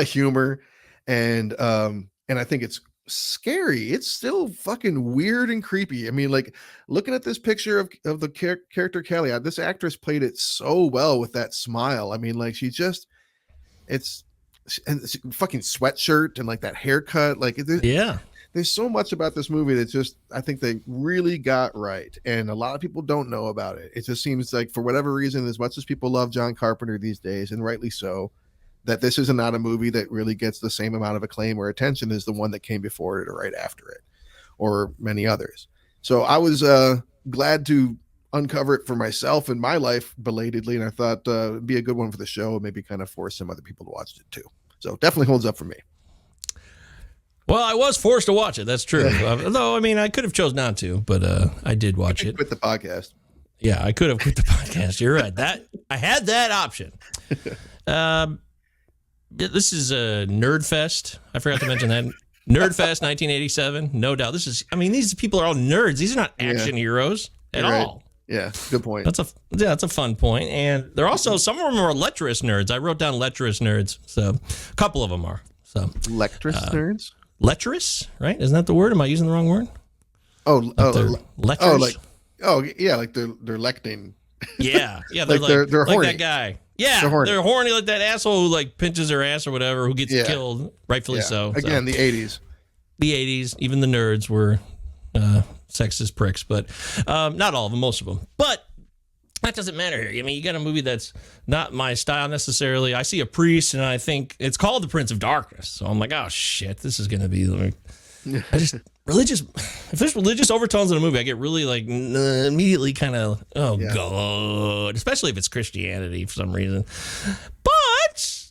humor, and I think it's scary. It's still fucking weird and creepy. I mean, like looking at this picture of the character Kelly, this actress played it so well with that smile. I mean, like it's fucking sweatshirt and like that haircut. Like there's so much about this movie that just I think they really got right, and a lot of people don't know about it. It just seems like for whatever reason, as much as people love John Carpenter these days, and rightly so, that this is not a movie that really gets the same amount of acclaim or attention as the one that came before it or right after it, or many others. So I was glad to uncover it for myself in my life belatedly, and I thought it'd be a good one for the show, and maybe kind of force some other people to watch it too. So definitely holds up for me. Well, I was forced to watch it. That's true. Though, I mean, I could have chose not to, but I did watch it. Quit the podcast. Yeah, I could have quit the podcast. You're right. I had that option. This is a Nerd Fest. I forgot to mention that. Nerd Fest 1987. No doubt. These people are all nerds. These are not action heroes at all. Yeah, good point. That's a fun point. And they're also, some of them are lecherous nerds. I wrote down lecherous nerds. So a couple of them are. So lecherous nerds? Lecherous, right? Isn't that the word? Am I using the wrong word? Lecherous? Like they're lecting. Yeah. They're like horny. That guy. Yeah, they're horny like that asshole who like pinches her ass or whatever, who gets killed, rightfully so. Again, the 80s. The 80s, even the nerds were sexist pricks, but not all of them, most of them. But that doesn't matter here. I mean, you got a movie that's not my style necessarily. I see a priest, and I think it's called The Prince of Darkness. So I'm like, oh, shit, this is going to be like... if there's religious overtones in a movie, I get really like immediately kind of, God, especially if it's Christianity for some reason. But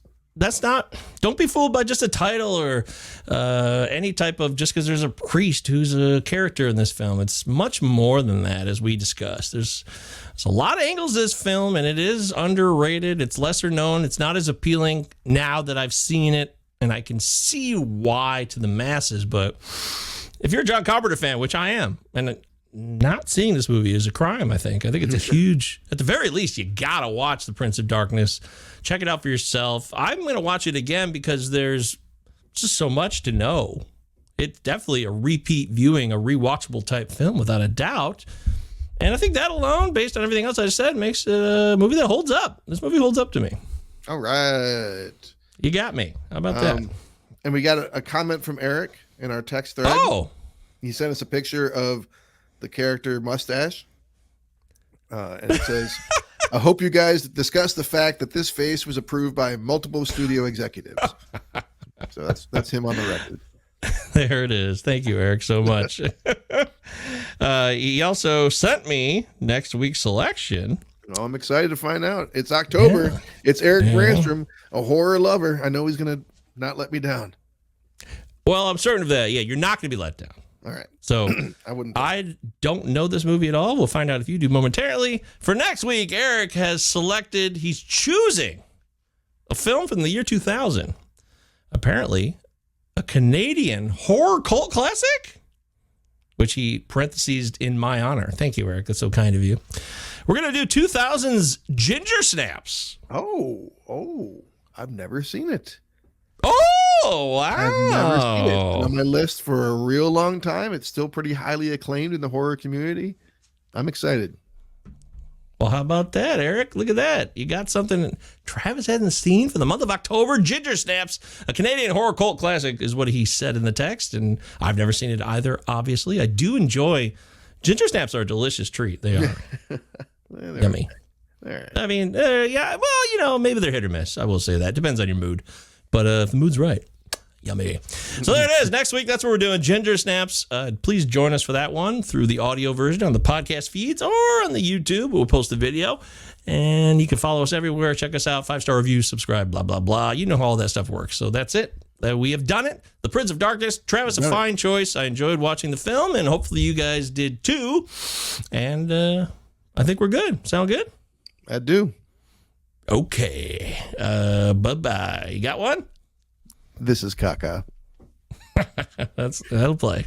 don't be fooled by just a title or any type of, just because there's a priest who's a character in this film. It's much more than that, as we discussed. There's a lot of angles to this film, and it is underrated. It's lesser known. It's not as appealing now that I've seen it, and I can see why to the masses. But if you're a John Carpenter fan, which I am, and not seeing this movie is a crime, I think it's a huge, at the very least, you got to watch The Prince of Darkness. Check it out for yourself. I'm going to watch it again because there's just so much to know. It's definitely a repeat viewing, a rewatchable type film without a doubt. And I think that alone, based on everything else I just said, makes it a movie that holds up. This movie holds up to me. All right. You got me. How about that? And we got a comment from Eric in our text thread. Oh. He sent us a picture of the character Mustache. And it says, I hope you guys discuss the fact that this face was approved by multiple studio executives. So that's him on the record. There it is. Thank you, Eric, so much. He also sent me next week's selection. Oh, I'm excited to find out. It's October. Yeah. It's Eric Brandstrom, a horror lover. I know he's going to not let me down. Well, I'm certain of that. Yeah, you're not going to be let down. All right. So I don't know this movie at all. We'll find out if you do momentarily. For next week, Eric has selected, he's choosing a film from the year 2000. Apparently, a Canadian horror cult classic, which he parenthesized in my honor. Thank you, Eric. That's so kind of you. We're going to do 2000's Ginger Snaps. Oh, I've never seen it. Oh, wow. I've never seen it. It's on my list for a real long time. It's still pretty highly acclaimed in the horror community. I'm excited. Well, how about that, Eric? Look at that. You got something Travis hasn't seen for the month of October. Ginger Snaps, a Canadian horror cult classic, is what he said in the text. And I've never seen it either, obviously. I do enjoy... Ginger Snaps are a delicious treat. They are. Yummy. Right. I mean, yeah, well, maybe they're hit or miss. I will say that. Depends on your mood. But if the mood's right, yummy. So there it is. Next week, that's what we're doing. Ginger Snaps. Please join us for that one through the audio version on the podcast feeds or on the YouTube. We'll post the video. And you can follow us everywhere. Check us out. 5-star reviews, subscribe, blah, blah, blah. You know how all that stuff works. So that's it. We have done it. The Prince of Darkness. Travis, a fine choice. I enjoyed watching the film, and hopefully you guys did too. And I think we're good. Sound good? I do. Okay. Bye-bye. You got one? This is Kaka. That'll play.